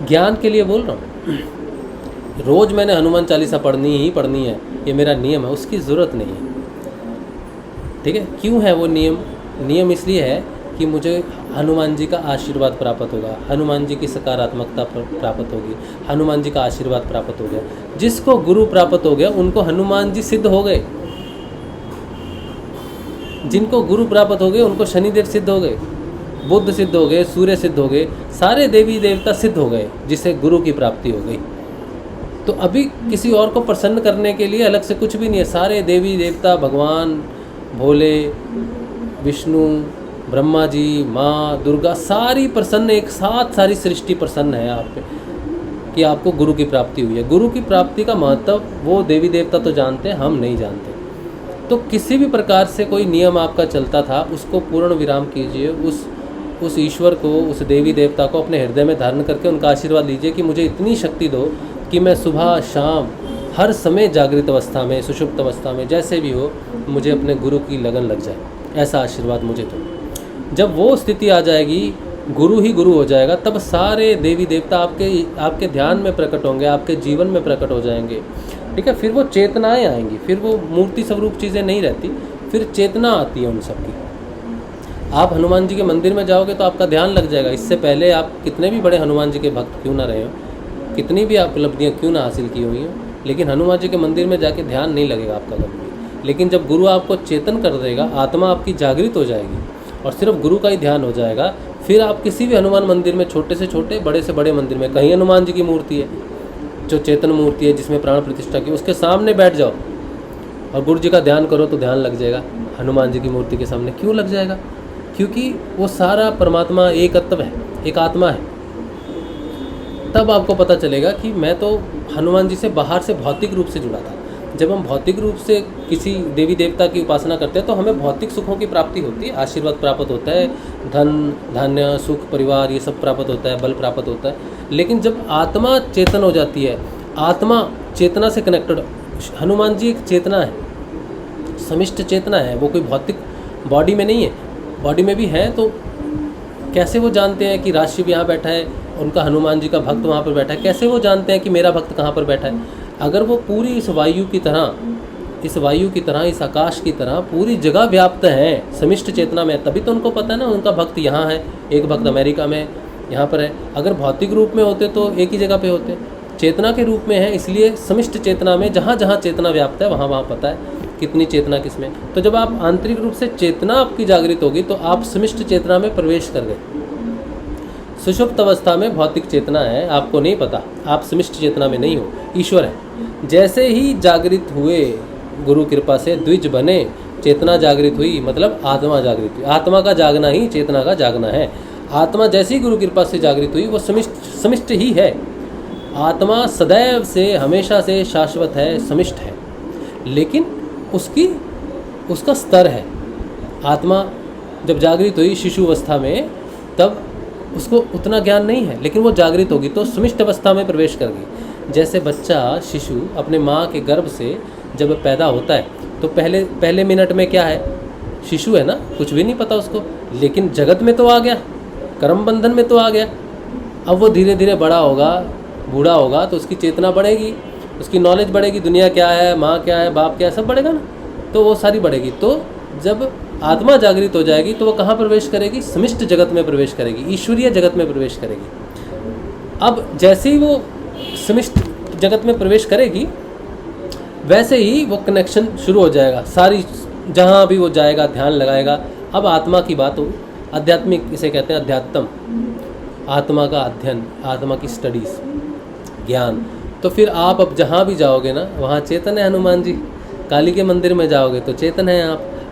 ज्ञान के लिए बोल रहा हूँ, रोज़ मैंने हनुमान चालीसा पढ़नी ही पढ़नी है, ये मेरा नियम है, उसकी ज़रूरत नहीं है। ठीक है, क्यों है वो नियम इसलिए है कि मुझे हनुमान जी का आशीर्वाद प्राप्त होगा, हनुमान जी की सकारात्मकता प्राप्त होगी, हनुमान जी का आशीर्वाद प्राप्त हो गया। जिसको गुरु प्राप्त हो गया उनको हनुमान जी सिद्ध हो गए, जिनको गुरु प्राप्त हो गए उनको शनिदेव सिद्ध हो गए, बुद्ध सिद्ध हो गए, सूर्य सिद्ध हो गए, सारे देवी देवता सिद्ध हो गए जिसे गुरु की प्राप्ति हो गई। तो अभी किसी और को प्रसन्न करने के लिए अलग से कुछ भी नहीं है। सारे देवी देवता, भगवान भोले, विष्णु, ब्रह्मा जी, माँ दुर्गा, सारी प्रसन्न, एक साथ सारी सृष्टि प्रसन्न है आप पे कि आपको गुरु की प्राप्ति हुई है। गुरु की प्राप्ति का महत्व वो देवी देवता तो जानते हैं, हम नहीं जानते। तो किसी भी प्रकार से कोई नियम आपका चलता था उसको पूर्ण विराम कीजिए। उस ईश्वर को, उस देवी देवता को अपने हृदय में धारण करके उनका आशीर्वाद लीजिए कि मुझे इतनी शक्ति दो कि मैं सुबह शाम हर समय जागृत अवस्था में, सुषुप्त अवस्था में, जैसे भी हो, मुझे अपने गुरु की लगन लग जाए, ऐसा आशीर्वाद मुझे दो। जब वो स्थिति आ जाएगी, गुरु ही गुरु हो जाएगा, तब सारे देवी देवता आपके ध्यान में प्रकट होंगे, आपके जीवन में प्रकट हो जाएंगे। ठीक है, फिर वो चेतनाएं आएंगी, फिर वो मूर्ति स्वरूप चीज़ें नहीं रहती, फिर चेतना आती है उन सब की। आप हनुमान जी के मंदिर में जाओगे तो आपका ध्यान लग जाएगा। इससे पहले आप कितने भी बड़े हनुमान जी के भक्त क्यों ना रहे हो, कितनी भी आप उपलब्धियाँ क्यों ना हासिल की हुई हो, लेकिन हनुमान जी के मंदिर में जाके ध्यान नहीं लगेगा आपका कभी भी। लेकिन जब गुरु आपको चेतन कर देगा, आत्मा आपकी जागृत हो जाएगी और सिर्फ गुरु का ही ध्यान हो जाएगा, फिर आप किसी भी हनुमान मंदिर में, छोटे से छोटे, बड़े से बड़े मंदिर में, कहीं हनुमान जी की मूर्ति है जो चेतन मूर्ति है जिसमें प्राण प्रतिष्ठा की, उसके सामने बैठ जाओ और गुरु जी का ध्यान करो तो ध्यान लग जाएगा। हनुमान जी की मूर्ति के सामने क्यों लग जाएगा? क्योंकि वो सारा परमात्मा एक तत्व है, एक आत्मा है। तब आपको पता चलेगा कि मैं तो हनुमान जी से बाहर से भौतिक रूप से जुड़ा था। जब हम भौतिक रूप से किसी देवी देवता की उपासना करते हैं तो हमें भौतिक सुखों की प्राप्ति होती है, आशीर्वाद प्राप्त होता है, धन धान्य सुख परिवार ये सब प्राप्त होता है, बल प्राप्त होता है। लेकिन जब आत्मा चेतन हो जाती है, आत्मा चेतना से कनेक्टेड, हनुमान जी एक चेतना है, समिष्ट चेतना है, वो कोई भौतिक बॉडी में नहीं है। बॉडी में भी है तो कैसे वो जानते हैं कि राजशिव यहाँ बैठा है, उनका हनुमान जी का भक्त वहाँ पर बैठा है? कैसे वो जानते हैं कि मेरा भक्त कहाँ पर बैठा है? अगर वो पूरी इस वायु की तरह, इस आकाश की तरह पूरी जगह व्याप्त है समिष्ट चेतना में, तभी तो उनको पता है ना उनका भक्त यहाँ है, एक भक्त अमेरिका में यहाँ पर है। अगर भौतिक रूप में होते तो एक ही जगह पे होते, चेतना के रूप में है, इसलिए समिष्ट चेतना में जहाँ जहाँ चेतना व्याप्त है वहाँ पता है कितनी चेतना किसमें। तो जब आप आंतरिक रूप से चेतना आपकी जागृत होगी तो आप समिष्ट चेतना में प्रवेश कर गए। सुषुप्त अवस्था में भौतिक चेतना है, आपको नहीं पता, आप समिष्ट चेतना में नहीं हो, ईश्वर है। जैसे ही जागृत हुए, गुरु कृपा से द्विज बने, चेतना जागृत हुई, मतलब आत्मा जागृत हुई। आत्मा का जागना ही चेतना का जागना है। आत्मा जैसी ही गुरु कृपा से जागृत हुई वो समिष्ट ही है। आत्मा सदैव से, हमेशा से शाश्वत है, समिष्ट है, लेकिन उसका स्तर है। आत्मा जब जागृत हुई शिशु अवस्था में, तब उसको उतना ज्ञान नहीं है, लेकिन वो जागृत होगी तो सुमिष्ट अवस्था में प्रवेश कर गई। जैसे बच्चा शिशु अपने माँ के गर्भ से जब पैदा होता है तो पहले मिनट में क्या है, शिशु है ना, कुछ भी नहीं पता उसको, लेकिन जगत में तो आ गया, कर्म बंधन में तो आ गया। अब वो धीरे धीरे बड़ा होगा, बूढ़ा होगा, तो उसकी चेतना बढ़ेगी, उसकी नॉलेज बढ़ेगी, दुनिया क्या है, माँ क्या है, बाप क्या है, सब बढ़ेगा ना, तो वो सारी बढ़ेगी। तो जब आत्मा जागृत हो जाएगी तो वो कहाँ प्रवेश करेगी, समिष्ट जगत में प्रवेश करेगी, ईश्वरीय जगत में प्रवेश करेगी। अब जैसे ही वो समिष्ट जगत में प्रवेश करेगी वैसे ही वो कनेक्शन शुरू हो जाएगा, सारी जहाँ भी वो जाएगा ध्यान लगाएगा। अब आत्मा की बात हो, आध्यात्मिक इसे कहते हैं, अध्यात्म, आत्मा का अध्ययन, आत्मा की स्टडीज़, ज्ञान। तो फिर आप अब जहाँ भी जाओगे ना वहाँ चेतन है हनुमान जी। काली के मंदिर में जाओगे तो चेतन है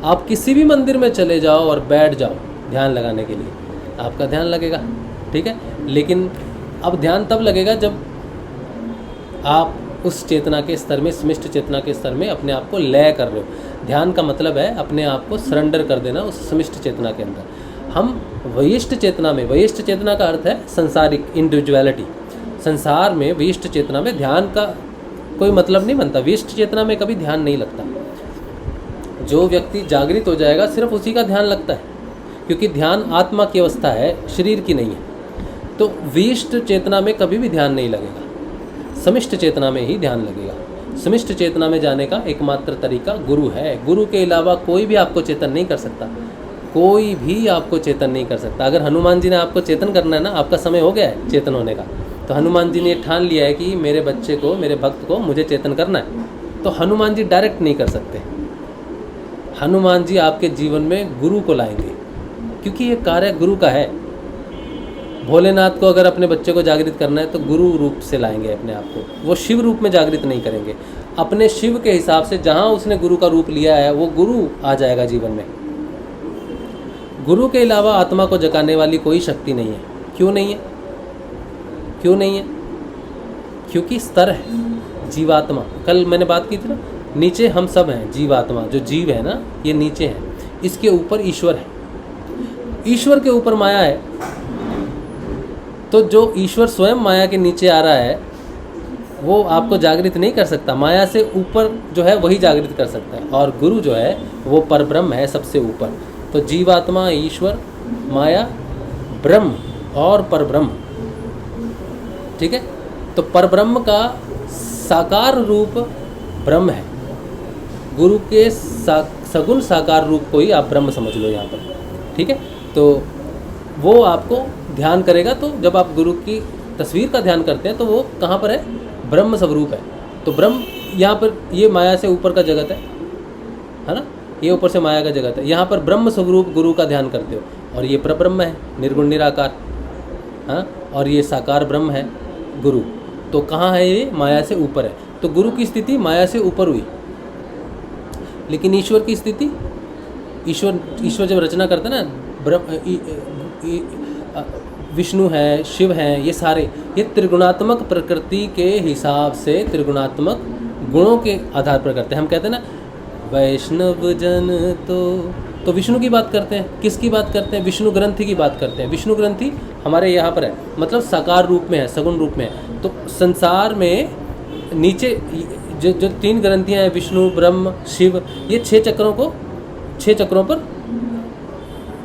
आप किसी भी मंदिर में चले जाओ और बैठ जाओ ध्यान लगाने के लिए, आपका ध्यान लगेगा, ठीक है। लेकिन अब ध्यान तब लगेगा जब आप उस चेतना के स्तर में, समिष्ट चेतना के स्तर में अपने आप को लय कर रहे हो। ध्यान का मतलब है अपने आप को सरेंडर कर देना उस समिष्ट चेतना के अंदर। हम वयिष्ठ चेतना में, वयिष्ठ चेतना का अर्थ है संसारिक, इंडिविजुअलिटी। संसार में वयिष्ठ चेतना में ध्यान का कोई मतलब नहीं बनता, वयिष्ठ चेतना में कभी ध्यान नहीं लगता। जो व्यक्ति जागृत हो जाएगा सिर्फ उसी का ध्यान लगता है, क्योंकि ध्यान आत्मा की अवस्था है, शरीर की नहीं है। तो वयिष्ठ चेतना में कभी भी ध्यान नहीं लगेगा, समिष्ट चेतना में ही ध्यान लगेगा। समिष्ट चेतना में जाने का एकमात्र तरीका गुरु है। गुरु के अलावा कोई भी आपको चेतन नहीं कर सकता, कोई भी आपको चेतन नहीं कर सकता। अगर हनुमान जी ने आपको चेतन करना है ना, आपका समय हो गया है चेतन होने का, तो हनुमान जी ने ठान लिया है कि मेरे बच्चे को, मेरे भक्त को मुझे चेतन करना है, तो हनुमान जी डायरेक्ट नहीं कर सकते। हनुमान जी आपके जीवन में गुरु को लाएंगे, क्योंकि ये कार्य गुरु का है। भोलेनाथ को अगर अपने बच्चे को जागृत करना है तो गुरु रूप से लाएंगे अपने आप को, वो शिव रूप में जागृत नहीं करेंगे। अपने शिव के हिसाब से जहाँ उसने गुरु का रूप लिया है वो गुरु आ जाएगा जीवन में। गुरु के अलावा आत्मा को जगाने वाली कोई शक्ति नहीं है। क्यों नहीं है? क्यों नहीं है? क्योंकि स्तर है जीवात्मा। कल मैंने बात की थी ना, नीचे हम सब हैं, जीवात्मा जो जीव है ना ये नीचे है, इसके ऊपर ईश्वर है, ईश्वर के ऊपर माया है। तो जो ईश्वर स्वयं माया के नीचे आ रहा है वो आपको जागृत नहीं कर सकता, माया से ऊपर जो है वही जागृत कर सकता है। और गुरु जो है वो परब्रह्म है, सबसे ऊपर। तो जीवात्मा, ईश्वर, माया, ब्रह्म और परब्रह्म, ठीक है। तो परब्रह्म का साकार रूप ब्रह्म है, गुरु के सगुण साकार रूप को ही आप ब्रह्म समझ लो यहाँ पर, ठीक है। तो वो आपको ध्यान करेगा। तो जब आप गुरु की तस्वीर का ध्यान करते हैं तो वो कहाँ पर है? ब्रह्म स्वरूप है। तो ब्रह्म यहाँ पर, ये माया से ऊपर का जगत है ना, ये ऊपर से माया का जगत है। यहाँ पर ब्रह्म स्वरूप गुरु का ध्यान करते हो, और ये परब्रह्म है, निर्गुण निराकार, हाँ। और ये साकार ब्रह्म है गुरु। तो कहाँ है ये? माया से ऊपर है। तो गुरु की स्थिति माया से ऊपर हुई, लेकिन ईश्वर की स्थिति, ईश्वर जब रचना करते हैं ना, विष्णु है, शिव है, ये सारे ये त्रिगुणात्मक प्रकृति के हिसाब से त्रिगुणात्मक गुणों के आधार पर करते हैं। हम कहते हैं ना वैष्णव जन, तो विष्णु की बात करते हैं। किसकी बात करते हैं? विष्णु ग्रंथि की बात करते हैं। विष्णु ग्रंथि हमारे यहाँ पर है, मतलब साकार रूप में है, सगुण रूप में है। तो संसार में नीचे जो तीन ग्रंथियाँ हैं, विष्णु, ब्रह्म, शिव, ये 6 चक्रों पर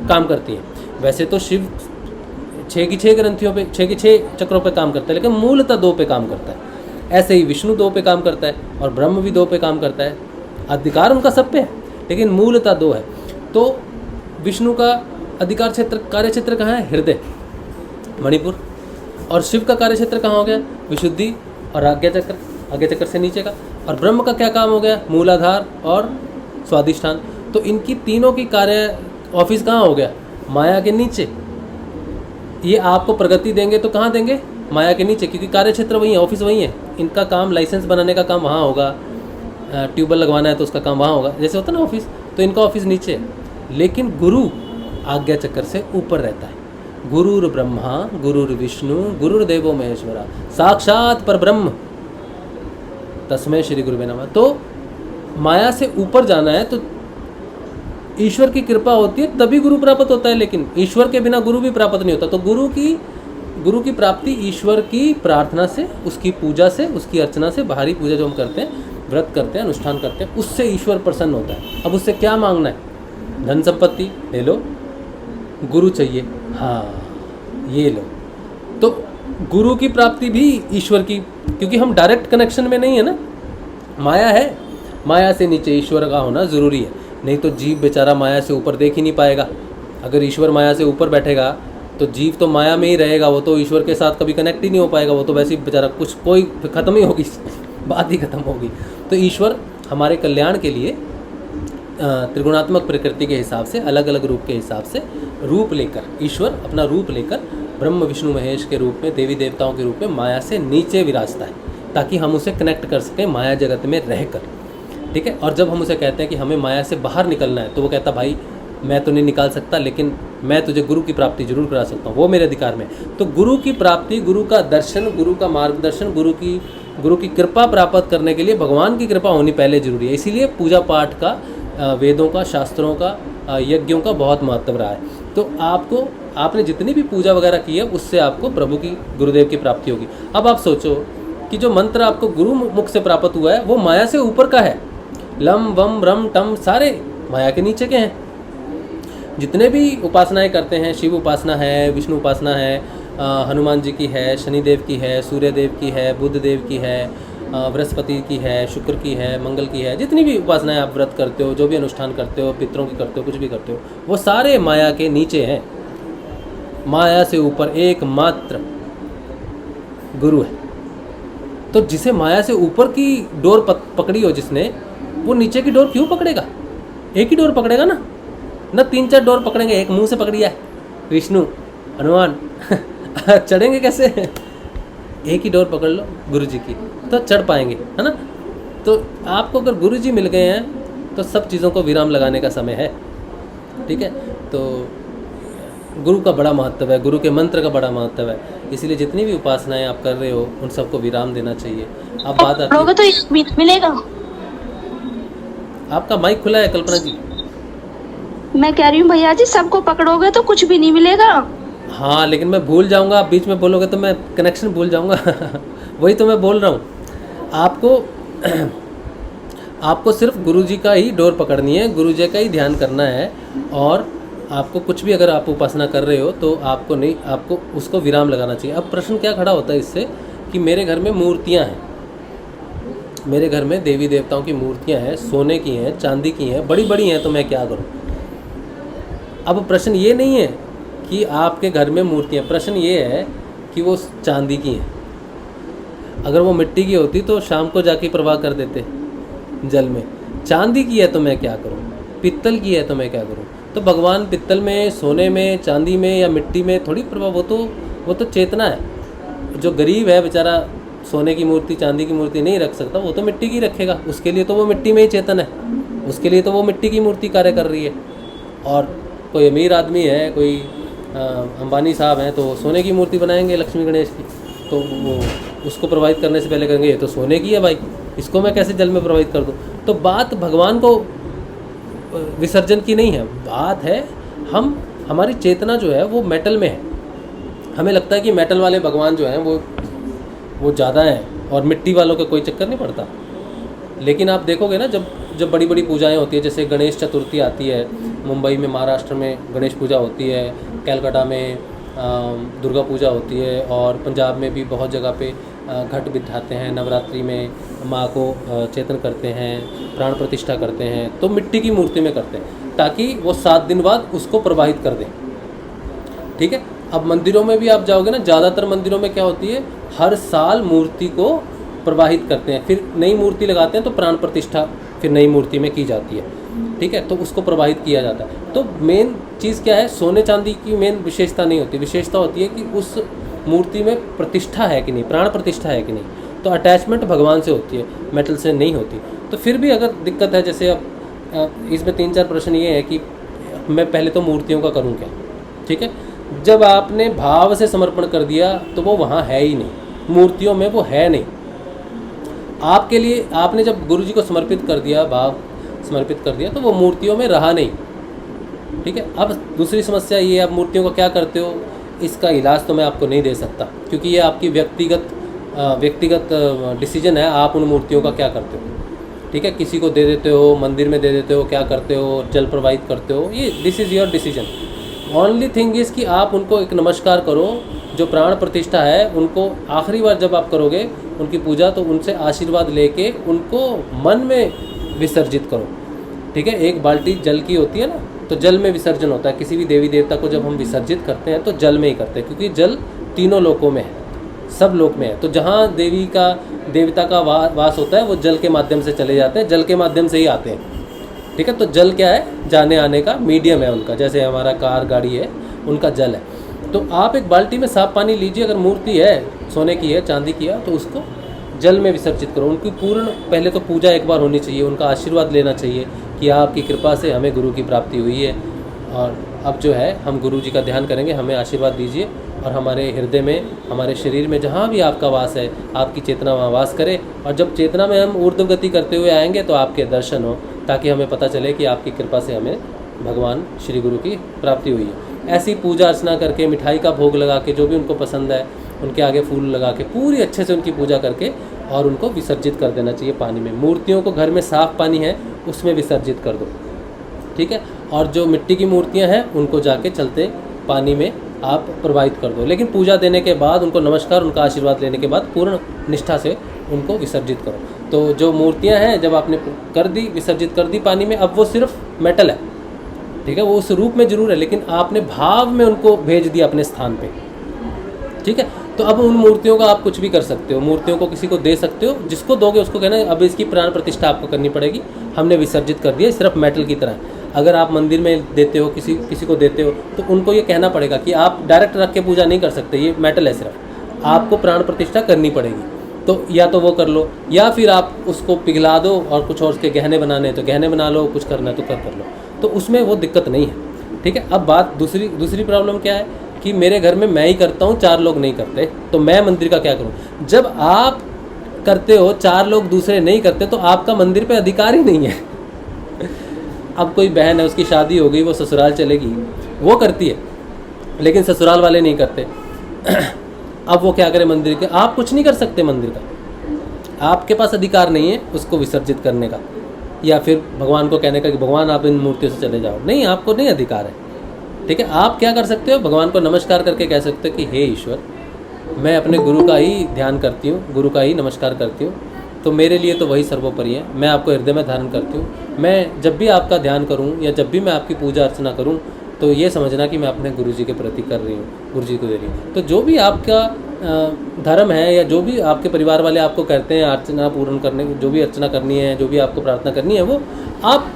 काम करती हैं। वैसे तो शिव 6 की 6 ग्रंथियों पे, 6 की 6 चक्रों पे काम करता है, लेकिन मूलतः 2 पे काम करता है। ऐसे ही विष्णु 2 पे काम करता है और ब्रह्म भी 2 पे काम करता है। अधिकार उनका सब पे है, लेकिन मूलतः 2 है। तो विष्णु का अधिकार क्षेत्र, कार्य क्षेत्र कहाँ है? हृदय, मणिपुर। और शिव का कार्य क्षेत्र कहाँ हो गया? विशुद्धि और आज्ञा चक्र, आज्ञा चक्र से नीचे का। और ब्रह्म का क्या काम हो गया? मूलाधार और स्वादिष्ठान। तो इनकी तीनों की कार्य ऑफिस कहाँ हो गया? माया के नीचे। ये आपको प्रगति देंगे तो कहाँ देंगे? माया के नीचे, क्योंकि कार्य क्षेत्र वही है, ऑफिस वही है। इनका काम लाइसेंस बनाने का काम वहाँ होगा, ट्यूबवेल लगवाना है तो उसका काम वहाँ होगा, जैसे होता है ना ऑफिस। तो इनका ऑफिस नीचे है। लेकिन गुरु आज्ञा चक्र से ऊपर रहता है। गुरुर ब्रह्मा गुरुर विष्णु गुरुर्देवो महेश्वरा साक्षात परब्रह्म तस्मै श्री गुरुवे नमः। तो माया से ऊपर जाना है तो ईश्वर की कृपा होती है तभी गुरु प्राप्त होता है, लेकिन ईश्वर के बिना गुरु भी प्राप्त नहीं होता। तो गुरु की प्राप्ति ईश्वर की प्रार्थना से, उसकी पूजा से, उसकी अर्चना से, बाहरी पूजा जो हम करते हैं, व्रत करते हैं, अनुष्ठान करते हैं, उससे ईश्वर प्रसन्न होता है। अब उससे क्या मांगना है? धन संपत्ति ले लो, गुरु चाहिए, हाँ ये लो। तो गुरु की प्राप्ति भी ईश्वर की, क्योंकि हम डायरेक्ट कनेक्शन में नहीं है ना, माया है, माया से नीचे ईश्वर का होना ज़रूरी है। नहीं तो जीव बेचारा माया से ऊपर देख ही नहीं पाएगा। अगर ईश्वर माया से ऊपर बैठेगा तो जीव तो माया में ही रहेगा, वो तो ईश्वर के साथ कभी कनेक्ट ही नहीं हो पाएगा, वो तो वैसे ही बेचारा कोई ख़त्म ही होगी, बात ही ख़त्म होगी। तो ईश्वर हमारे कल्याण के लिए त्रिगुणात्मक प्रकृति के हिसाब से, अलग अलग रूप के हिसाब से रूप लेकर, ईश्वर अपना रूप लेकर ब्रह्म विष्णु महेश के रूप में, देवी देवताओं के रूप में माया से नीचे विराजता है, ताकि हम उसे कनेक्ट कर सकें माया जगत में रहकर। ठीक है। और जब हम उसे कहते हैं कि हमें माया से बाहर निकलना है, तो वो कहता भाई मैं तो नहीं निकाल सकता, लेकिन मैं तुझे गुरु की प्राप्ति जरूर करा सकता हूँ, वो मेरे अधिकार में। तो गुरु की प्राप्ति, गुरु का दर्शन, गुरु का मार्गदर्शन, गुरु की कृपा प्राप्त करने के लिए भगवान की कृपा होनी पहले जरूरी है। इसीलिए पूजा पाठ का, वेदों का, शास्त्रों का, यज्ञों का बहुत महत्व रहा है। तो आपने जितनी भी पूजा वगैरह की है, उससे आपको प्रभु की, गुरुदेव की प्राप्ति होगी। अब आप सोचो कि जो मंत्र आपको गुरु मुख से प्राप्त हुआ है, वो माया से ऊपर का है। लम वम रम टम सारे माया के नीचे के हैं। जितने भी उपासनाएं करते हैं, शिव उपासना है, विष्णु उपासना है, हनुमान जी की है, शनिदेव की है, सूर्य देव की है, बुध देव की है, बृहस्पति की है, शुक्र की है, मंगल की है, जितनी भी उपासनाएं आप व्रत करते हो, जो भी अनुष्ठान करते हो, पितरों की करते हो, कुछ भी करते हो, वो सारे माया के नीचे हैं। माया से ऊपर एकमात्र गुरु है। तो जिसे माया से ऊपर की डोर पकड़ी हो जिसने, वो नीचे की डोर क्यों पकड़ेगा? एक ही डोर पकड़ेगा ना 3-4 डोर पकड़ेंगे। एक मुंह से पकड़ी है विष्णु, हनुमान चढ़ेंगे कैसे? एक ही डोर पकड़ लो गुरु जी की, तो चढ़ पाएंगे, है ना। तो आपको अगर गुरु जी मिल गए हैं तो सब चीज़ों को विराम लगाने का समय है। ठीक है। तो गुरु का बड़ा महत्व है, गुरु के मंत्र का बड़ा महत्व है। इसीलिए जितनी भी उपासनाएं आप कर रहे हो, उन सबको विराम देना चाहिए। अब बात आती है,
तो एक मिलेगा।
आपका माइक खुला है कल्पना जी।
मैं कह रही हूँ भैया जी, सबको पकड़ोगे तो कुछ भी नहीं मिलेगा।
हाँ, लेकिन मैं भूल जाऊंगा, आप बीच में बोलोगे तो मैं कनेक्शन भूल जाऊंगा वही तो मैं बोल रहा हूँ। आपको सिर्फ गुरु जी का ही डोर पकड़नी है, गुरु जी का ही ध्यान करना है। और आपको कुछ भी अगर आप उपासना कर रहे हो तो आपको उसको विराम लगाना चाहिए। अब प्रश्न क्या खड़ा होता है इससे कि मेरे घर में मूर्तियाँ हैं, मेरे घर में देवी देवताओं की मूर्तियाँ हैं, सोने की हैं, चांदी की हैं, बड़ी बड़ी हैं, तो मैं क्या करूँ? अब प्रश्न ये नहीं है कि आपके घर में मूर्तियाँ, प्रश्न ये है कि वो चांदी की हैं। अगर वो मिट्टी की होती तो शाम को जाके प्रवाह कर देते जल में। चांदी की है तो मैं क्या करूँ? पित्तल की है तो मैं क्या करूँ? तो भगवान पित्तल में, सोने में, चांदी में या मिट्टी में थोड़ी प्रभाव, वो तो चेतना है। जो गरीब है बेचारा सोने की मूर्ति, चांदी की मूर्ति नहीं रख सकता, वो तो मिट्टी की रखेगा। उसके लिए तो वो मिट्टी में ही चेतन है, उसके लिए तो वो मिट्टी की मूर्ति कार्य कर रही है। और कोई अमीर आदमी है, कोई अंबानी साहब हैं, तो सोने की मूर्ति बनाएंगे लक्ष्मी गणेश की, तो वो उसको प्रवाहित करने से पहले कहेंगे ये तो सोने की है भाई, इसको मैं कैसे जल में प्रवाहित कर दूँ? तो बात भगवान को विसर्जन की नहीं है, बात है हमारी चेतना जो है वो मेटल में है। हमें लगता है कि मेटल वाले भगवान जो हैं वो ज़्यादा हैं और मिट्टी वालों का कोई चक्कर नहीं पड़ता। लेकिन आप देखोगे ना, जब बड़ी बड़ी पूजाएं होती है, जैसे गणेश चतुर्थी आती है, मुंबई में, महाराष्ट्र में गणेश पूजा होती है, कलकत्ता में दुर्गा पूजा होती है, और पंजाब में भी बहुत जगह पे घट बिठाते हैं, नवरात्रि में माँ को चेतन करते हैं, प्राण प्रतिष्ठा करते हैं, तो मिट्टी की मूर्ति में करते हैं ताकि वो 7 दिन बाद उसको प्रवाहित कर दें। ठीक है। अब मंदिरों में भी आप जाओगे ना, ज़्यादातर मंदिरों में क्या होती है, हर साल मूर्ति को प्रवाहित करते हैं, फिर नई मूर्ति लगाते हैं, तो प्राण प्रतिष्ठा फिर नई मूर्ति में की जाती है। ठीक है। तो उसको प्रवाहित किया जाता है। तो मेन चीज़ क्या है, सोने चांदी की मेन विशेषता नहीं होती, विशेषता होती है कि उस मूर्ति में प्रतिष्ठा है कि नहीं, प्राण प्रतिष्ठा है कि नहीं। तो अटैचमेंट भगवान से होती है, मेटल से नहीं होती। तो फिर भी अगर दिक्कत है, जैसे अब इसमें 3-4 प्रश्न ये है कि मैं पहले तो मूर्तियों का करूँ क्या? ठीक है। जब आपने भाव से समर्पण कर दिया तो वो वहाँ है ही नहीं, मूर्तियों में वो है नहीं। आपके लिए आपने जब गुरु जी को समर्पित कर दिया, भाव समर्पित कर दिया, तो वो मूर्तियों में रहा नहीं, ठीक है। अब दूसरी समस्या ये, आप मूर्तियों को क्या करते हो, इसका इलाज तो मैं आपको नहीं दे सकता, क्योंकि ये आपकी व्यक्तिगत डिसीजन है, आप उन मूर्तियों का क्या करते हो। ठीक है, किसी को दे देते हो, मंदिर में दे देते हो, क्या करते हो, जल प्रवाहित करते हो, ये this is your decision. Only thing is कि आप उनको एक नमस्कार करो, जो प्राण प्रतिष्ठा है उनको आखिरी बार जब आप करोगे उनकी पूजा, तो उनसे आशीर्वाद लेके उनको मन में विसर्जित करो। ठीक है, एक बाल्टी जल की होती है ना, तो जल में विसर्जन होता है। किसी भी देवी देवता को जब हम विसर्जित करते हैं तो जल में ही करते हैं, क्योंकि जल तीनों लोकों में है, सब लोक में है। तो जहाँ देवता का वास होता है वो जल के माध्यम से चले जाते हैं, जल के माध्यम से ही आते हैं। ठीक है, तो जल क्या है, जाने आने का मीडियम है उनका, जैसे हमारा कार गाड़ी है, उनका जल है। तो आप एक बाल्टी में साफ पानी लीजिए, अगर मूर्ति है सोने की है, चांदी की है, तो उसको जल में विसर्जित करो। उनकी पूर्ण पहले तो पूजा एक बार होनी चाहिए, उनका आशीर्वाद लेना चाहिए कि आपकी कृपा से हमें गुरु की प्राप्ति हुई है, और अब जो है हम गुरु जी का ध्यान करेंगे, हमें आशीर्वाद दीजिए, और हमारे हृदय में, हमारे शरीर में जहाँ भी आपका वास है, आपकी चेतना वहाँ वास करे। और जब चेतना में हम ऊर्ध्व गति करते हुए आएंगे तो आपके दर्शन हो, ताकि हमें पता चले कि आपकी कृपा से हमें भगवान श्री गुरु की प्राप्ति हुई है। ऐसी पूजा अर्चना करके, मिठाई का भोग लगा के, जो भी उनको पसंद है उनके आगे फूल लगा के, पूरी अच्छे से उनकी पूजा करके और उनको विसर्जित कर देना चाहिए पानी में। मूर्तियों को घर में साफ़ पानी है उसमें विसर्जित कर दो। ठीक है, और जो मिट्टी की मूर्तियां हैं उनको जाके चलते पानी में आप प्रवाहित कर दो, लेकिन पूजा देने के बाद उनको नमस्कार, उनका आशीर्वाद लेने के बाद पूर्ण निष्ठा से उनको विसर्जित करो। तो जो मूर्तियां हैं जब आपने कर दी, विसर्जित कर दी पानी में, अब वो सिर्फ मेटल है। ठीक है, वो उस रूप में जरूर है, लेकिन आपने भाव में उनको भेज दिया अपने स्थान पे। ठीक है, तो अब उन मूर्तियों का आप कुछ भी कर सकते हो, मूर्तियों को किसी को दे सकते हो, जिसको दोगे उसको कहना अब इसकी प्राण प्रतिष्ठा आपको करनी पड़ेगी, हमने विसर्जित कर दिया, सिर्फ मेटल की तरह। अगर आप मंदिर में देते हो, किसी को देते हो, तो उनको ये कहना पड़ेगा कि आप डायरेक्ट रख के पूजा नहीं कर सकते, ये मेटल है, सिर्फ आपको प्राण प्रतिष्ठा करनी पड़ेगी। तो या तो वो कर लो, या फिर आप उसको पिघला दो और कुछ और उसके गहने बनाने तो गहने बना लो, कुछ करना है तो कर लो, तो उसमें वो दिक्कत नहीं है। ठीक है, अब बात दूसरी प्रॉब्लम क्या है कि मेरे घर में मैं ही करता हूँ, 4 लोग नहीं करते, तो मैं मंदिर का क्या करूँ। जब आप करते हो, 4 लोग दूसरे नहीं करते, तो आपका मंदिर पे अधिकार ही नहीं है। अब कोई बहन है, उसकी शादी हो गई, वो ससुराल चलेगी, वो करती है, लेकिन ससुराल वाले नहीं करते। अब वो क्या करे मंदिर के, आप कुछ नहीं कर सकते मंदिर का, आपके पास अधिकार नहीं है उसको विसर्जित करने का, या फिर भगवान को कहने का कि भगवान आप इन मूर्तियों से चले जाओ, नहीं, आपको नहीं अधिकार है। ठीक है, आप क्या कर सकते हो, भगवान को नमस्कार करके कह सकते हो कि हे ईश्वर, मैं अपने गुरु का ही ध्यान करती हूँ, गुरु का ही नमस्कार करती हूँ, तो मेरे लिए तो वही सर्वोपरि है, मैं आपको हृदय में धारण करती हूँ। मैं जब भी आपका ध्यान करूँ या जब भी मैं आपकी पूजा अर्चना करूँ, तो ये समझना कि मैं अपने गुरु जी के प्रति कर रही हूँ, गुरु जी को दे रही हूँ। तो जो भी आपका धर्म है, या जो भी आपके परिवार वाले आपको कहते हैं अर्चना पूर्ण करने, जो भी अर्चना करनी है, जो भी आपको प्रार्थना करनी है, वो आप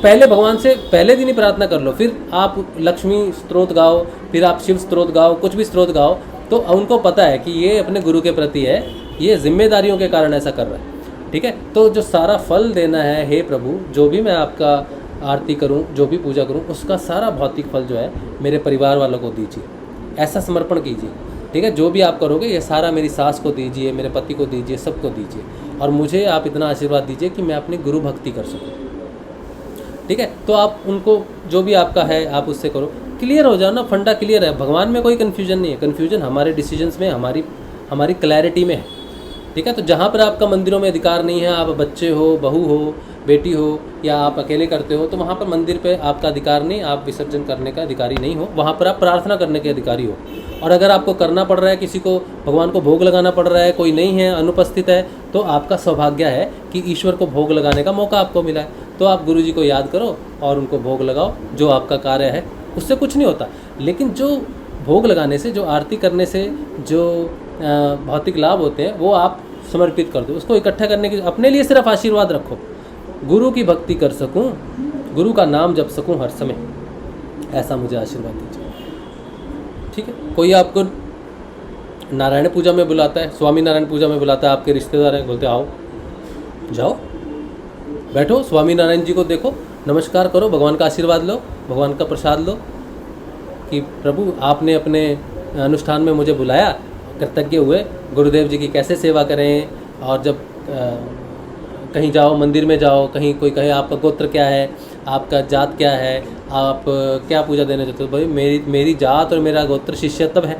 पहले भगवान से पहले दिन ही प्रार्थना कर लो, फिर आप लक्ष्मी स्तोत्र गाओ, फिर आप शिव स्तोत्र गाओ, कुछ भी स्तोत्र गाओ, तो उनको पता है कि ये अपने गुरु के प्रति है, ये जिम्मेदारियों के कारण ऐसा कर रहा है। ठीक है, तो जो सारा फल देना है, हे प्रभु, जो भी मैं आपका आरती करूं, जो भी पूजा करूं, उसका सारा भौतिक फल जो है मेरे परिवार वालों को दीजिए, ऐसा समर्पण कीजिए। ठीक है, जो भी आप करोगे ये सारा मेरी सास को दीजिए, मेरे पति को दीजिए, सबको दीजिए, और मुझे आप इतना आशीर्वाद दीजिए कि मैं अपनी गुरु भक्ति कर सकूं। ठीक है, तो आप उनको जो भी आपका है आप उससे करो, क्लियर हो जाओ ना, फंडा क्लियर है, भगवान में कोई कन्फ्यूजन नहीं है, कन्फ्यूजन हमारे डिसीजंस में, हमारी क्लैरिटी में है। ठीक है, तो जहाँ पर आपका मंदिरों में अधिकार नहीं है, आप बच्चे हो, बहू हो, बेटी हो, या आप अकेले करते हो, तो वहाँ पर मंदिर पे आपका अधिकार नहीं, आप विसर्जन करने का अधिकारी नहीं हो, वहाँ पर आप प्रार्थना करने के अधिकारी हो। और अगर आपको करना पड़ रहा है, किसी को भगवान को भोग लगाना पड़ रहा है, कोई नहीं है, अनुपस्थित है, तो आपका सौभाग्य है कि ईश्वर को भोग लगाने का मौका आपको मिला है। तो आप गुरु जी को याद करो और उनको भोग लगाओ, जो आपका कार्य है, उससे कुछ नहीं होता। लेकिन जो भोग लगाने से, जो आरती करने से जो भौतिक लाभ होते हैं, वो आप समर्पित कर दो, उसको इकट्ठा करने की, अपने लिए सिर्फ आशीर्वाद रखो, गुरु की भक्ति कर सकूं, गुरु का नाम जप सकूं हर समय, ऐसा मुझे आशीर्वाद दीजिए। ठीक है, कोई आपको नारायण पूजा में बुलाता है, स्वामी नारायण पूजा में बुलाता है, आपके रिश्तेदार हैं, बोलते आओ, जाओ, बैठो, स्वामी नारायण जी को देखो, नमस्कार करो, भगवान का आशीर्वाद लो, भगवान का प्रसाद लो कि प्रभु आपने अपने अनुष्ठान में मुझे बुलाया, कृतज्ञ हुए, गुरुदेव जी की कैसे सेवा करें। और जब कहीं जाओ, मंदिर में जाओ, कहीं कोई कहे आपका गोत्र क्या है, आपका जात क्या है, आप क्या पूजा देना चाहते हो? भाई मेरी जात और मेरा गोत्र शिष्यत्व है,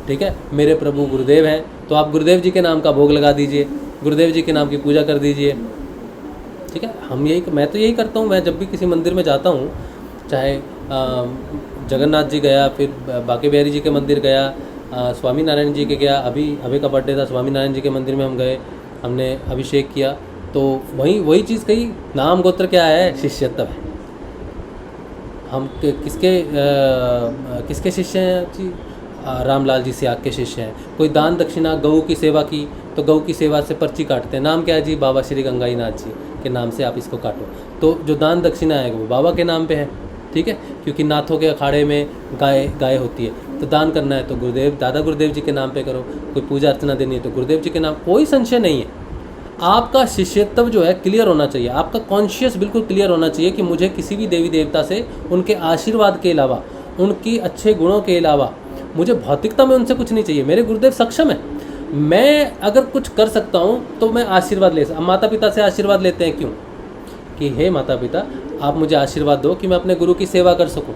ठीक है। मेरे प्रभु गुरुदेव हैं, तो आप गुरुदेव जी के नाम का भोग लगा दीजिए, गुरुदेव जी के नाम की पूजा कर दीजिए, ठीक है। मैं तो यही करता हूँ। मैं जब भी किसी मंदिर में जाता हूँ, चाहे जगन्नाथ जी गया, फिर बांके बिहारी जी के मंदिर गया, स्वामी नारायण जी के गया, अभी का बर्थडे था, स्वामी नारायण जी के मंदिर में हम गए, हमने अभिषेक किया, तो वही चीज़ कही, नाम गोत्र क्या है? शिष्यत्व है। हम किसके शिष्य हैं जी? रामलाल जी सियाग के शिष्य हैं। कोई दान दक्षिणा गऊ की सेवा की, तो गऊ की सेवा से पर्ची काटते हैं। नाम क्या है जी? बाबा श्री गंगाई नाथ जी के नाम से आप इसको काटो। तो जो दान दक्षिणा है वो बाबा के नाम पे है, ठीक है, क्योंकि नाथों के अखाड़े में गाय होती है, तो दान करना है तो दादा गुरुदेव जी के नाम पे करो। कोई पूजा अर्चना देनी है तो गुरुदेव जी के नाम। कोई संशय नहीं है। आपका शिष्यत्व जो है क्लियर होना चाहिए, आपका कॉन्शियस बिल्कुल क्लियर होना चाहिए कि मुझे किसी भी देवी देवता से उनके आशीर्वाद के अलावा, उनकी अच्छे गुणों के अलावा, मुझे भौतिकता में उनसे कुछ नहीं चाहिए। मेरे गुरुदेव सक्षम है, मैं अगर कुछ कर सकता हूँ तो मैं आशीर्वाद ले सकता। माता पिता से आशीर्वाद लेते हैं क्यों? कि हे माता पिता, आप मुझे आशीर्वाद दो कि मैं अपने गुरु की सेवा कर सकूं।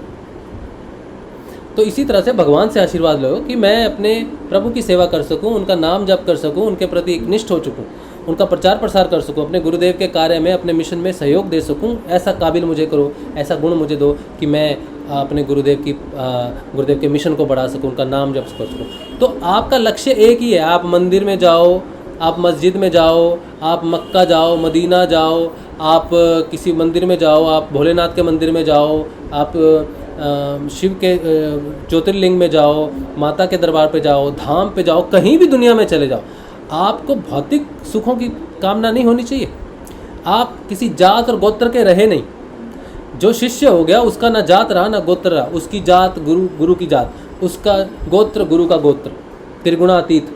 तो इसी तरह से भगवान से आशीर्वाद लो कि मैं अपने प्रभु की सेवा कर सकूं, उनका नाम जप कर सकूं, उनके प्रति एकनिष्ठ हो चुकूं, उनका प्रचार प्रसार कर सकूं, अपने गुरुदेव के कार्य में, अपने मिशन में सहयोग दे सकूं। ऐसा काबिल मुझे करो, ऐसा गुण मुझे दो कि मैं अपने गुरुदेव के मिशन को बढ़ा सकूं, उनका नाम जप कर सकूं। तो आपका लक्ष्य एक ही है। आप मंदिर में जाओ, आप मस्जिद में जाओ, आप मक्का जाओ, मदीना जाओ, आप किसी मंदिर में जाओ, आप भोलेनाथ के मंदिर में जाओ, आप शिव के ज्योतिर्लिंग में जाओ, माता के दरबार पे जाओ, धाम पे जाओ, कहीं भी दुनिया में चले जाओ, आपको भौतिक सुखों की कामना नहीं होनी चाहिए। आप किसी जात और गोत्र के रहे नहीं। जो शिष्य हो गया उसका ना जात रहा ना गोत्र रहा, उसकी जात गुरु की जात, उसका गोत्र गुरु का गोत्र, त्रिगुणातीत।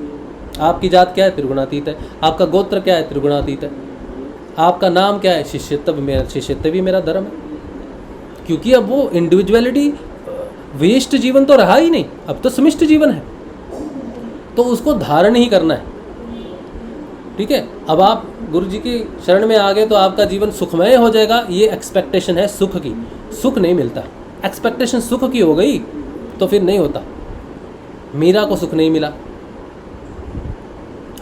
आपकी जात क्या है? त्रिगुणातीत है। आपका गोत्र क्या है? त्रिगुणातीत है। आपका नाम क्या है? शिष्यत्व भी मेरा धर्म है। क्योंकि अब वो इंडिविजुअलिटी विशिष्ट जीवन तो रहा ही नहीं, अब तो समिष्ट जीवन है, तो उसको धारण ही करना है, ठीक है। अब आप गुरु जी की शरण में आ गए तो आपका जीवन सुखमय हो जाएगा, ये एक्सपेक्टेशन है सुख की। सुख नहीं मिलता। एक्सपेक्टेशन सुख की हो गई तो फिर नहीं होता। मीरा को सुख नहीं मिला,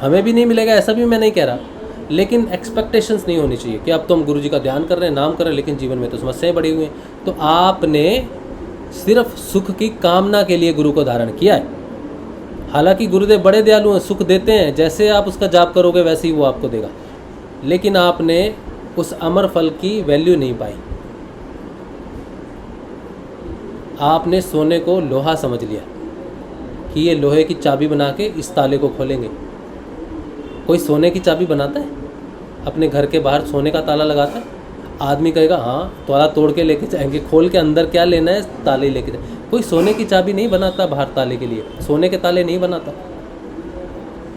हमें भी नहीं मिलेगा, ऐसा भी मैं नहीं कह रहा, लेकिन एक्सपेक्टेशंस नहीं होनी चाहिए कि अब तो हम गुरु जी का ध्यान कर रहे हैं, नाम कर रहे हैं, लेकिन जीवन में तो समस्याएं बढ़ी हुई हैं। तो आपने सिर्फ सुख की कामना के लिए गुरु को धारण किया है। हालांकि गुरुदेव बड़े दयालु हैं, सुख देते हैं, जैसे आप उसका जाप करोगे वैसे ही वो आपको देगा, लेकिन आपने उस अमर फल की वैल्यू नहीं पाई। आपने सोने को लोहा समझ लिया कि ये लोहे की चाबी बना के इस ताले को खोलेंगे। कोई सोने की चाबी बनाता है? अपने घर के बाहर सोने का ताला लगाता है? आदमी कहेगा हाँ, ताला तोड़ के लेके जाएंगे, खोल के अंदर क्या लेना है, ताले लेके जाए। कोई सोने की चाबी नहीं बनाता बाहर ताले के लिए, सोने के ताले नहीं बनाता,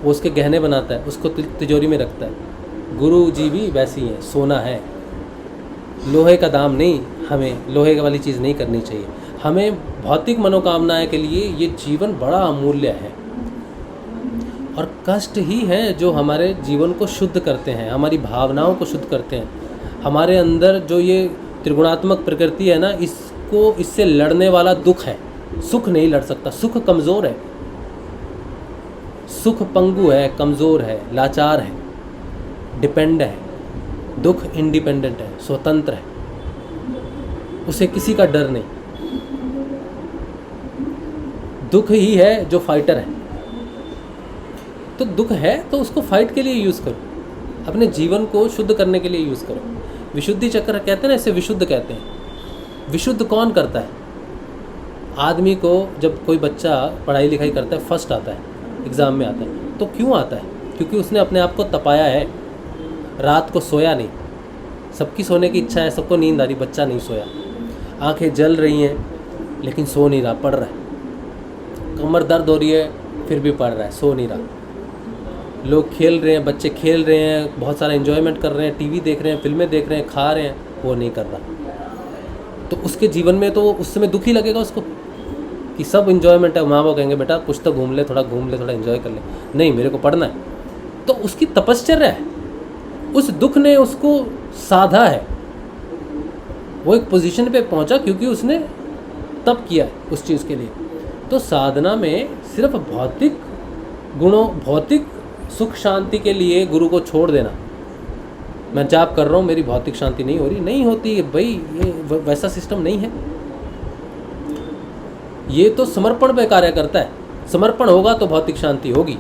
वो उसके गहने बनाता है, उसको तिजोरी में रखता है। गुरु जी भी वैसी हैं, सोना है, लोहे का दाम नहीं। हमें लोहे वाली चीज़ नहीं करनी चाहिए। हमें भौतिक मनोकामनाएं के लिए ये जीवन बड़ा अमूल्य है, और कष्ट ही है जो हमारे जीवन को शुद्ध करते हैं, हमारी भावनाओं को शुद्ध करते हैं। हमारे अंदर जो ये त्रिगुणात्मक प्रकृति है ना, इससे लड़ने वाला दुख है। सुख नहीं लड़ सकता। सुख कमज़ोर है, सुख पंगु है, कमज़ोर है, लाचार है, डिपेंड है। दुख इंडिपेंडेंट है, स्वतंत्र है, उसे किसी का डर नहीं। दुख ही है जो फाइटर है। तो दुख है तो उसको फाइट के लिए यूज़ करो, अपने जीवन को शुद्ध करने के लिए यूज़ करो। विशुद्धि चक्र कहते हैं ना, इसे विशुद्ध कहते हैं। विशुद्ध कौन करता है? आदमी को जब कोई बच्चा पढ़ाई लिखाई करता है, फर्स्ट आता है, एग्ज़ाम में आता है, तो क्यों आता है? क्योंकि उसने अपने आप को तपाया है, रात को सोया नहीं। सबकी सोने की इच्छा है, सबको नींद आ रही, बच्चा नहीं सोया, आंखें जल रही हैं लेकिन सो नहीं रहा, पढ़ रहा है। कमर दर्द हो रही है फिर भी पढ़ रहा है, सो नहीं रहा। लोग खेल रहे हैं, बच्चे खेल रहे हैं, बहुत सारा एंजॉयमेंट कर रहे हैं, टीवी देख रहे हैं, फिल्में देख रहे हैं, खा रहे हैं, वो नहीं कर रहा। तो उसके जीवन में तो उस समय दुख ही लगेगा उसको कि सब एंजॉयमेंट है। माँ बाप कहेंगे बेटा कुछ तो घूम ले, थोड़ा एंजॉय कर ले। नहीं, मेरे को पढ़ना है। तो उसकी तपश्चर्या है, उस दुख ने उसको साधा है। वो एक पोजीशन पे पहुंचा क्योंकि उसने तप किया है उस चीज़ के लिए। तो साधना में सिर्फ भौतिक गुणों, भौतिक सुख शांति के लिए गुरु को छोड़ देना, मैं जाप कर रहा हूँ मेरी भौतिक शांति नहीं हो रही, नहीं होती है भाई, ये वैसा सिस्टम नहीं है। ये तो समर्पण पे कार्य करता है, समर्पण होगा तो भौतिक शांति होगी,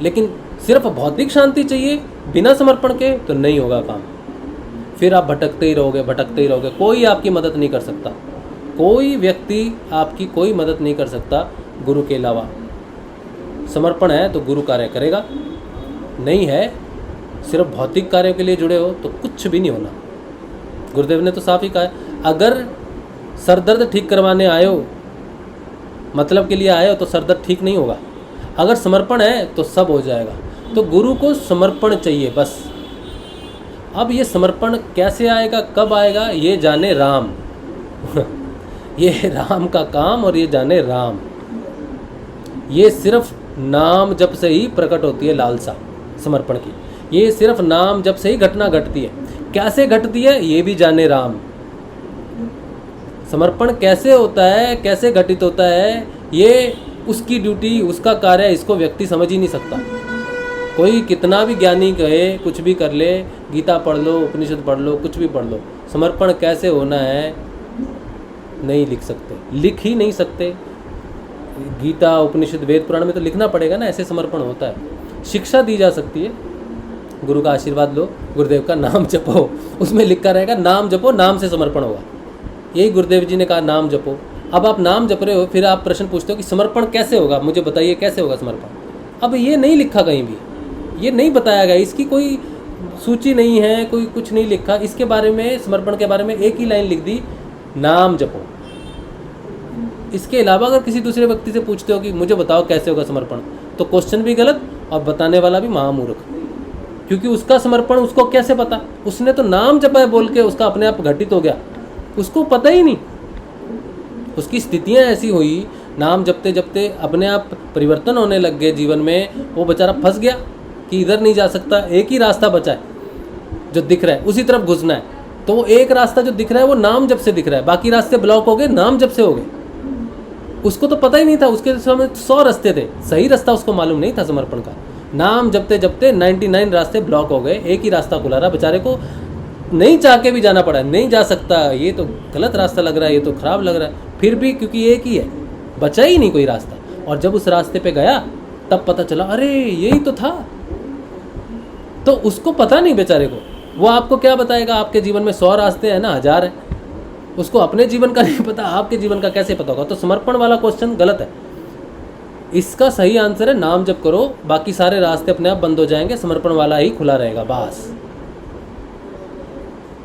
लेकिन सिर्फ भौतिक शांति चाहिए बिना समर्पण के तो नहीं होगा काम। फिर आप भटकते ही रहोगे, कोई आपकी मदद नहीं कर सकता, कोई व्यक्ति आपकी कोई मदद नहीं कर सकता गुरु के अलावा। समर्पण है तो गुरु कार्य करेगा, नहीं है सिर्फ भौतिक कार्यों के लिए जुड़े हो तो कुछ भी नहीं होना। गुरुदेव ने तो साफ ही कहा है, अगर सर दर्द ठीक करवाने आए हो, मतलब के लिए आए हो तो सर दर्द ठीक नहीं होगा। अगर समर्पण है तो सब हो जाएगा। तो गुरु को समर्पण चाहिए बस। अब ये समर्पण कैसे आएगा, कब आएगा, ये जाने राम ये राम का काम और ये जाने राम। ये सिर्फ नाम जप से ही प्रकट होती है लालसा समर्पण की, ये सिर्फ नाम जप से ही घटना घटती है। कैसे घटती है ये भी जाने राम। समर्पण कैसे होता है, कैसे घटित होता है, ये उसकी ड्यूटी, उसका कार्य, इसको व्यक्ति समझ ही नहीं सकता। कोई कितना भी ज्ञानी कहे, कुछ भी कर ले, गीता पढ़ लो, उपनिषद पढ़ लो, कुछ भी पढ़ लो, समर्पण कैसे होना है नहीं लिख सकते, लिख ही नहीं सकते। गीता, उपनिषद, वेद पुराण में तो लिखना पड़ेगा ना, ऐसे समर्पण होता है। शिक्षा दी जा सकती है, गुरु का आशीर्वाद लो, गुरुदेव का नाम जपो, उसमें लिखा रहेगा नाम जपो, नाम से समर्पण होगा। यही गुरुदेव जी ने कहा, नाम जपो। अब आप नाम जप रहे हो, फिर आप प्रश्न पूछते हो कि समर्पण कैसे होगा, मुझे बताइए कैसे होगा समर्पण। अब ये नहीं लिखा कहीं भी, ये नहीं बताया गया, इसकी कोई सूची नहीं है, कोई कुछ नहीं लिखा इसके बारे में। समर्पण के बारे में एक ही लाइन लिख दी, नाम जपो। इसके अलावा अगर किसी दूसरे व्यक्ति से पूछते हो कि मुझे बताओ कैसे होगा समर्पण, तो क्वेश्चन भी गलत और बताने वाला भी महामूर्ख, क्योंकि उसका समर्पण उसको कैसे पता, उसने तो नाम जपा है बोल के उसका अपने आप घटित हो गया, उसको पता ही नहीं। उसकी स्थितियां ऐसी हुई, नाम जपते जपते अपने आप परिवर्तन होने लग गए जीवन में, वो बेचारा फंस गया कि इधर नहीं जा सकता, एक ही रास्ता बचा है जो दिख रहा है, उसी तरफ घुसना है। तो वो एक रास्ता जो दिख रहा है वो नाम जप से दिख रहा है, बाकी रास्ते ब्लॉक हो गए, नाम जप से हो गए। उसको तो पता ही नहीं था, उसके समय 100 रास्ते थे, सही रास्ता उसको मालूम नहीं था समर्पण का। नाम जपते जपते 99 रास्ते ब्लॉक हो गए, एक ही रास्ता खुला रहा, बेचारे को नहीं चाह के भी जाना पड़ा, नहीं जा सकता, ये तो गलत रास्ता लग रहा है, ये तो खराब लग रहा है, फिर भी क्योंकि एक ही है, बचा ही नहीं कोई रास्ता। और जब उस रास्ते पे गया तब पता चला अरे यही तो था। तो उसको पता नहीं बेचारे को, वो आपको क्या बताएगा, आपके जीवन में 100 रास्ते हैं ना 1000 है, उसको अपने जीवन का नहीं पता, आपके जीवन का कैसे पता होगा। तो समर्पण वाला क्वेश्चन गलत है। इसका सही आंसर है नाम जप करो, बाकी सारे रास्ते अपने आप बंद हो जाएंगे, समर्पण वाला ही खुला रहेगा बस।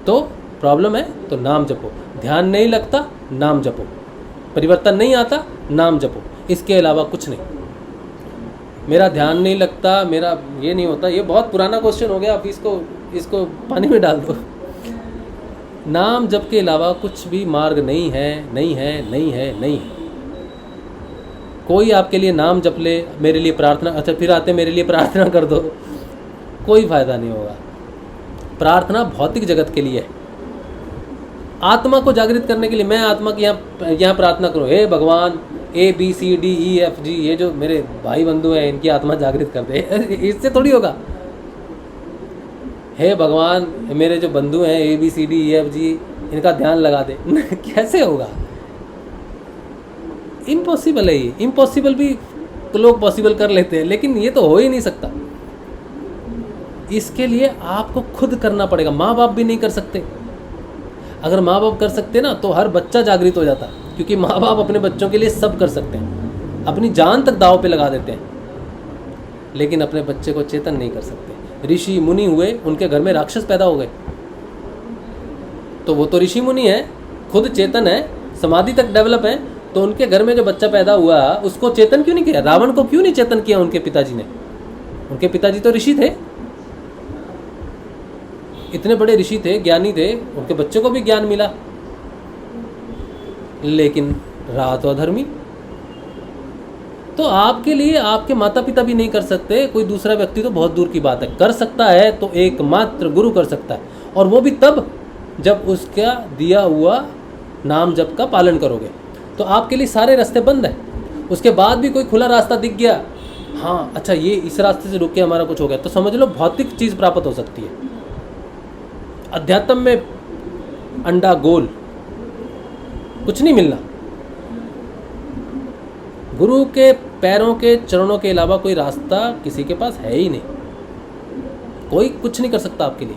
तो प्रॉब्लम है तो नाम जपो, ध्यान नहीं लगता नाम जपो, परिवर्तन नहीं आता नाम जपो, इसके अलावा कुछ नहीं। मेरा ध्यान नहीं लगता, मेरा ये नहीं होता, ये बहुत पुराना क्वेश्चन हो गया, अब इसको पानी में डाल दो। नाम जप के अलावा कुछ भी मार्ग नहीं है, नहीं है, नहीं है, नहीं है। कोई आपके लिए नाम जप ले, मेरे लिए प्रार्थना, अच्छा फिर आते मेरे लिए प्रार्थना कर दो, कोई फायदा नहीं होगा। प्रार्थना भौतिक जगत के लिए है, आत्मा को जागृत करने के लिए। मैं आत्मा की यहाँ प्रार्थना करूँ, हे भगवान ABCDEFG, ये जो मेरे भाई बंधु हैं इनकी आत्मा जागृत कर दे, इससे थोड़ी होगा। हे भगवान मेरे जो बंधु हैं ABCDEFG, इनका ध्यान लगा दे कैसे होगा? इम्पॉसिबल है ये। इम्पॉसिबल भी तो लोग पॉसिबल कर लेते हैं, लेकिन ये तो हो ही नहीं सकता। इसके लिए आपको खुद करना पड़ेगा, माँ बाप भी नहीं कर सकते। अगर माँ बाप कर सकते ना तो हर बच्चा जागृत हो जाता, क्योंकि माँ बाप अपने बच्चों के लिए सब कर सकते हैं, अपनी जान तक दाव पे लगा देते हैं, लेकिन अपने बच्चे को चेतन नहीं कर सकते। ऋषि मुनि हुए, उनके घर में राक्षस पैदा हो गए, तो वो तो ऋषि मुनि है, खुद चेतन है, समाधि तक डेवलप है, तो उनके घर में जो बच्चा पैदा हुआ उसको चेतन क्यों नहीं किया? रावण को क्यों नहीं चेतन किया उनके पिताजी ने? उनके पिताजी तो ऋषि थे, इतने बड़े ऋषि थे, ज्ञानी थे, उनके बच्चे को भी ज्ञान मिला, लेकिन रहा तो अधर्मी। तो आपके लिए आपके माता पिता भी नहीं कर सकते, कोई दूसरा व्यक्ति तो बहुत दूर की बात है। कर सकता है तो एकमात्र गुरु कर सकता है, और वो भी तब जब उसका दिया हुआ नाम जप का पालन करोगे। तो आपके लिए सारे रास्ते बंद हैं। उसके बाद भी कोई खुला रास्ता दिख गया, हाँ अच्छा ये इस रास्ते से रुक के हमारा कुछ हो गया, तो समझ लो भौतिक चीज़ प्राप्त हो सकती है। अध्यात्म में अंडा गोल कुछ नहीं मिलना। गुरु के पैरों के चरणों के अलावा कोई रास्ता किसी के पास है ही नहीं। कोई कुछ नहीं कर सकता आपके लिए।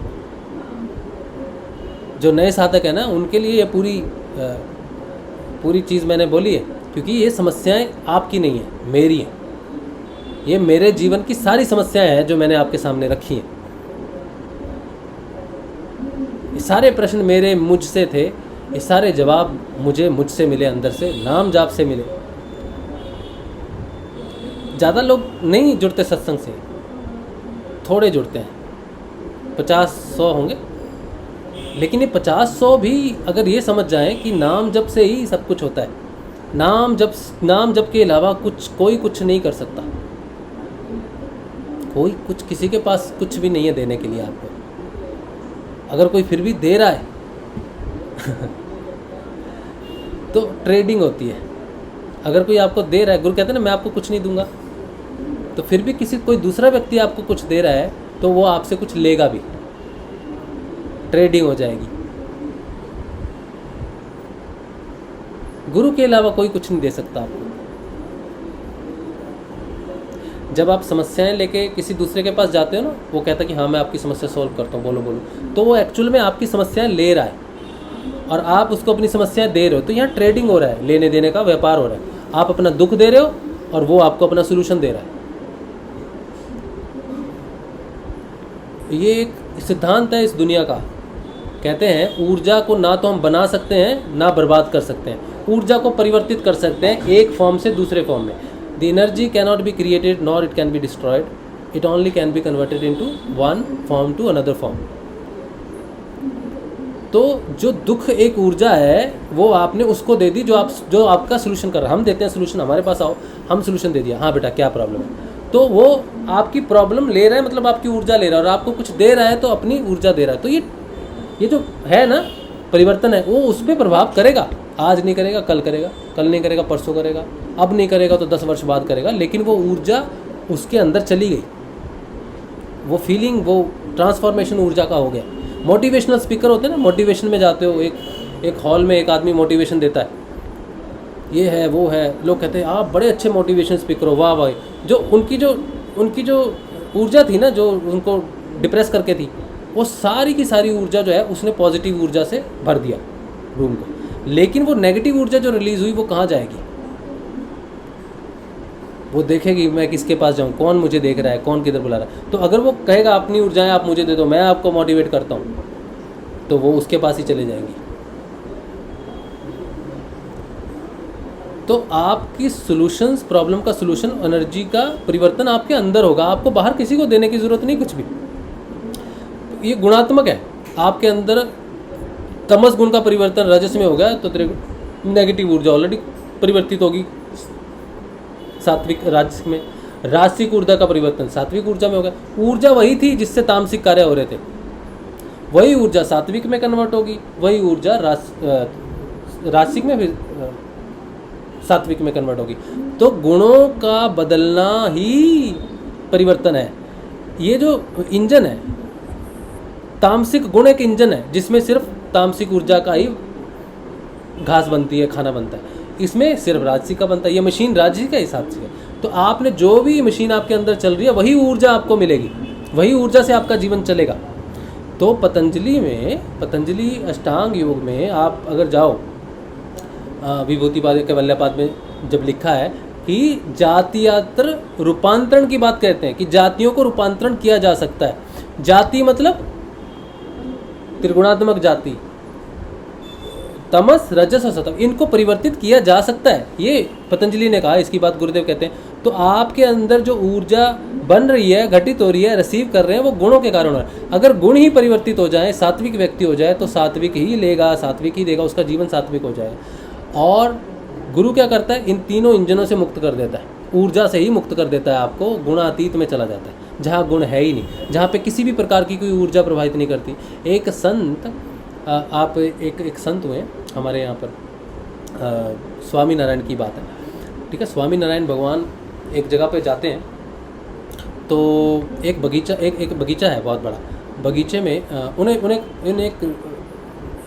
जो नए साधक है ना, उनके लिए ये पूरी चीज़ मैंने बोली है, क्योंकि ये समस्याएं आपकी नहीं है, मेरी हैं। ये मेरे जीवन की सारी समस्याएं हैं जो मैंने आपके सामने रखी हैं। ये सारे प्रश्न मेरे मुझसे थे, ये सारे जवाब मुझसे मिले, अंदर से नाम जाप से मिले। ज़्यादा लोग नहीं जुड़ते सत्संग से, थोड़े जुड़ते हैं, 50-100 होंगे। लेकिन ये 50-100 भी अगर ये समझ जाएं कि नाम जप से ही सब कुछ होता है, नाम जप के अलावा कोई कुछ नहीं कर सकता। कोई कुछ, किसी के पास कुछ भी नहीं है देने के लिए आपको। अगर कोई फिर भी दे रहा है तो ट्रेडिंग होती है। अगर कोई आपको दे रहा है, गुरु कहते हैं ना मैं आपको कुछ नहीं दूंगा, तो फिर भी कोई दूसरा व्यक्ति आपको कुछ दे रहा है तो वो आपसे कुछ लेगा भी, ट्रेडिंग हो जाएगी। गुरु के अलावा कोई कुछ नहीं दे सकता आपको। जब आप समस्याएं लेके किसी दूसरे के पास जाते हो ना, वो कहता है कि हाँ मैं आपकी समस्या सॉल्व करता हूँ, बोलो, तो वो एक्चुअल में आपकी समस्याएं ले रहा है और आप उसको अपनी समस्याएं दे रहे हो। तो यहाँ ट्रेडिंग हो रहा है, लेने देने का व्यापार हो रहा है। आप अपना दुख दे रहे हो और वो आपको अपना सोल्यूशन दे रहा है। ये एक सिद्धांत है इस दुनिया का। कहते हैं ऊर्जा को ना तो हम बना सकते हैं ना बर्बाद कर सकते हैं, ऊर्जा को परिवर्तित कर सकते हैं एक फॉर्म से दूसरे फॉर्म में। The energy can not be created nor it can be destroyed, it only can be converted into one form to another form. तो जो दुख एक ऊर्जा है वो आपने उसको दे दी जो आपका सोल्यूशन कर रहा है। हम देते हैं सोल्यूशन, हमारे पास आओ, हम सोल्यूशन दे दिया, हाँ बेटा क्या प्रॉब्लम है, तो वो आपकी प्रॉब्लम ले रहा है, मतलब आपकी ऊर्जा ले रहा है, और आपको कुछ दे रहा है तो अपनी ऊर्जा दे रहा है। तो ये जो है ना परिवर्तन है, वो उस पर प्रभाव करेगा। आज नहीं करेगा कल करेगा, कल नहीं करेगा परसों करेगा, अब नहीं करेगा तो 10 वर्ष बाद करेगा, लेकिन वो ऊर्जा उसके अंदर चली गई, वो फीलिंग, वो ट्रांसफॉर्मेशन ऊर्जा का हो गया। मोटिवेशनल स्पीकर होते हैं ना, मोटिवेशन में जाते हो, एक हॉल में एक आदमी मोटिवेशन देता है, ये है वो है, लोग कहते हैं आप बड़े अच्छे मोटिवेशन स्पीकर हो, वाह वाह। जो उनकी जो ऊर्जा थी ना, जो उनको डिप्रेस करके थी, वो सारी की सारी ऊर्जा जो है उसने पॉजिटिव ऊर्जा से भर दिया रूम को। लेकिन वो नेगेटिव ऊर्जा जो रिलीज़ हुई वो कहाँ जाएगी? वो देखेगी मैं किसके पास जाऊँ, कौन मुझे देख रहा है, कौन किधर बुला रहा है। तो अगर वो कहेगा अपनी ऊर्जाएं आप मुझे दे दो, मैं आपको मोटिवेट करता हूँ, तो वो उसके पास ही चले जाएंगी। तो आपकी सॉल्यूशंस, प्रॉब्लम का सॉल्यूशन, एनर्जी का परिवर्तन आपके अंदर होगा। आपको बाहर किसी को देने की ज़रूरत नहीं कुछ भी। ये गुणात्मक है। आपके अंदर तमस गुण का परिवर्तन रजस में हो गया तो तेरे नेगेटिव ऊर्जा ऑलरेडी परिवर्तित होगी सात्विक राजस में। राजसिक ऊर्जा का परिवर्तन सात्विक ऊर्जा में हो गया। ऊर्जा वही थी जिससे तामसिक कार्य हो रहे थे, वही ऊर्जा सात्विक में कन्वर्ट होगी, वही ऊर्जा राजसिक में फिर सात्विक में कन्वर्ट होगी। तो गुणों का बदलना ही परिवर्तन है। ये जो इंजन है, तामसिक गुण एक इंजन है जिसमें सिर्फ तामसिक ऊर्जा का ही घास बनती है, खाना बनता है। इसमें सिर्फ राजसिक का बनता है। ये मशीन राजसिक के हिसाब से है। तो आपने जो भी मशीन आपके अंदर चल रही है वही ऊर्जा आपको मिलेगी, वही ऊर्जा से आपका जीवन चलेगा। तो पतंजलि अष्टांग योग में आप अगर जाओ, विभूतिपाद के वल्लभपाद में जब लिखा है कि जातीयात्र रूपांतरण की बात कहते हैं कि जातियों को रूपांतरण किया जा सकता है। जाति मतलब त्रिगुणात्मक जाति, तमस रजस और सतम, इनको परिवर्तित किया जा सकता है। ये पतंजलि ने कहा, इसकी बात गुरुदेव कहते हैं। तो आपके अंदर जो ऊर्जा बन रही है, घटित हो रही है, रिसीव कर रहे हैं, वो गुणों के कारण हो रहा है। अगर गुण ही परिवर्तित हो जाए, सात्विक व्यक्ति हो जाए, तो सात्विक ही लेगा, सात्विक ही देगा, उसका जीवन सात्विक हो जाए। और गुरु क्या करता है? इन तीनों इंजनों से मुक्त कर देता है, ऊर्जा से ही मुक्त कर देता है आपको, गुणातीत में चला जाता है, जहाँ गुण है ही नहीं, जहाँ पे किसी भी प्रकार की कोई ऊर्जा प्रभावित नहीं करती। एक संत आप एक संत हुए हमारे यहाँ पर, स्वामी नारायण की बात है, ठीक है। स्वामी नारायण भगवान एक जगह पे जाते हैं, तो एक बगीचा है बहुत बड़ा। बगीचे में उन्हें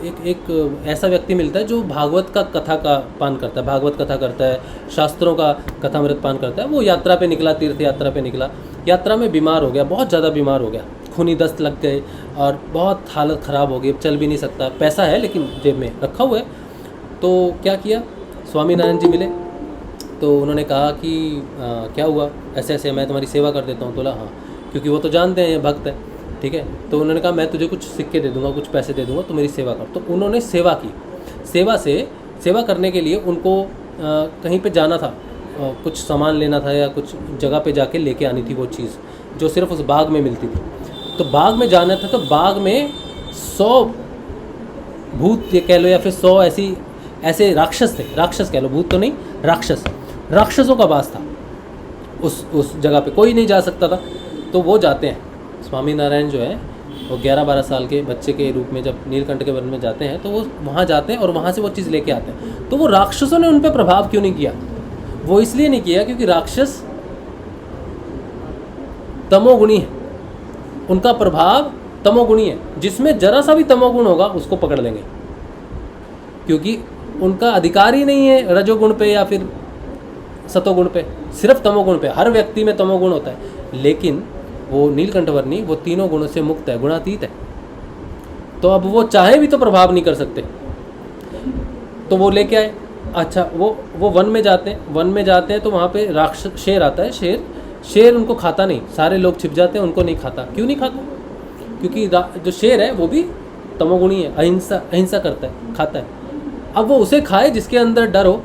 एक ऐसा व्यक्ति मिलता है जो भागवत का कथा का पान करता है, भागवत कथा करता है, शास्त्रों का कथामृत पान करता है। वो यात्रा पे निकला, तीर्थ यात्रा पे निकला, यात्रा में बीमार हो गया, बहुत ज़्यादा बीमार हो गया, खूनी दस्त लग गए और बहुत हालत ख़राब हो गई, चल भी नहीं सकता। पैसा है लेकिन जेब में रखा हुआ है। तो क्या किया, स्वामी नारायण जी मिले, तो उन्होंने कहा कि क्या हुआ, ऐसे ऐसे मैं तुम्हारी सेवा कर देता हूँ। बोला हाँ, क्योंकि वो तो जानते हैं ये भक्त है, ठीक है। तो उन्होंने कहा मैं तुझे कुछ सिक्के दे दूंगा, कुछ पैसे दे दूंगा, तो मेरी सेवा कर। तो उन्होंने सेवा की। सेवा करने के लिए उनको कहीं पे जाना था, कुछ सामान लेना था या कुछ जगह पे जाके लेके आनी थी वो चीज़ जो सिर्फ उस बाग में मिलती थी। तो बाग में जाना था, तो बाग में 100 भूत ये कह लो या फिर 100 ऐसे राक्षस थे, राक्षस कह लो, भूत तो नहीं, राक्षसों का वास था उस जगह पे, कोई नहीं जा सकता था। तो वो जाते हैं, स्वामी नारायण जो है वो 11-12 साल के बच्चे के रूप में जब नीलकंठ के वन में जाते हैं, तो वो वहाँ जाते हैं और वहाँ से वो चीज़ लेके आते हैं। तो वो राक्षसों ने उन पर प्रभाव क्यों नहीं किया? वो इसलिए नहीं किया क्योंकि राक्षस तमोगुणी है, उनका प्रभाव तमोगुणी है। जिसमें जरा सा भी तमोगुण होगा उसको पकड़ लेंगे, क्योंकि उनका अधिकार ही नहीं है रजोगुण पे या फिर सतोगुण पे, सिर्फ तमोगुण पे। हर व्यक्ति में तमोगुण होता है, लेकिन वो नीलकंठवर्णी वो तीनों गुणों से मुक्त है, गुणातीत है। तो अब वो चाहे भी तो प्रभाव नहीं कर सकते। तो वो लेके आए। अच्छा, वो वन में जाते हैं, तो वहाँ पे राक्षस शेर आता है। शेर उनको खाता नहीं, सारे लोग छिप जाते हैं, उनको नहीं खाता। क्यों नहीं खाता? क्योंकि जो शेर है वो भी तमोगुणी है, अहिंसा करता है, खाता है। अब वो उसे खाए जिसके अंदर डर हो,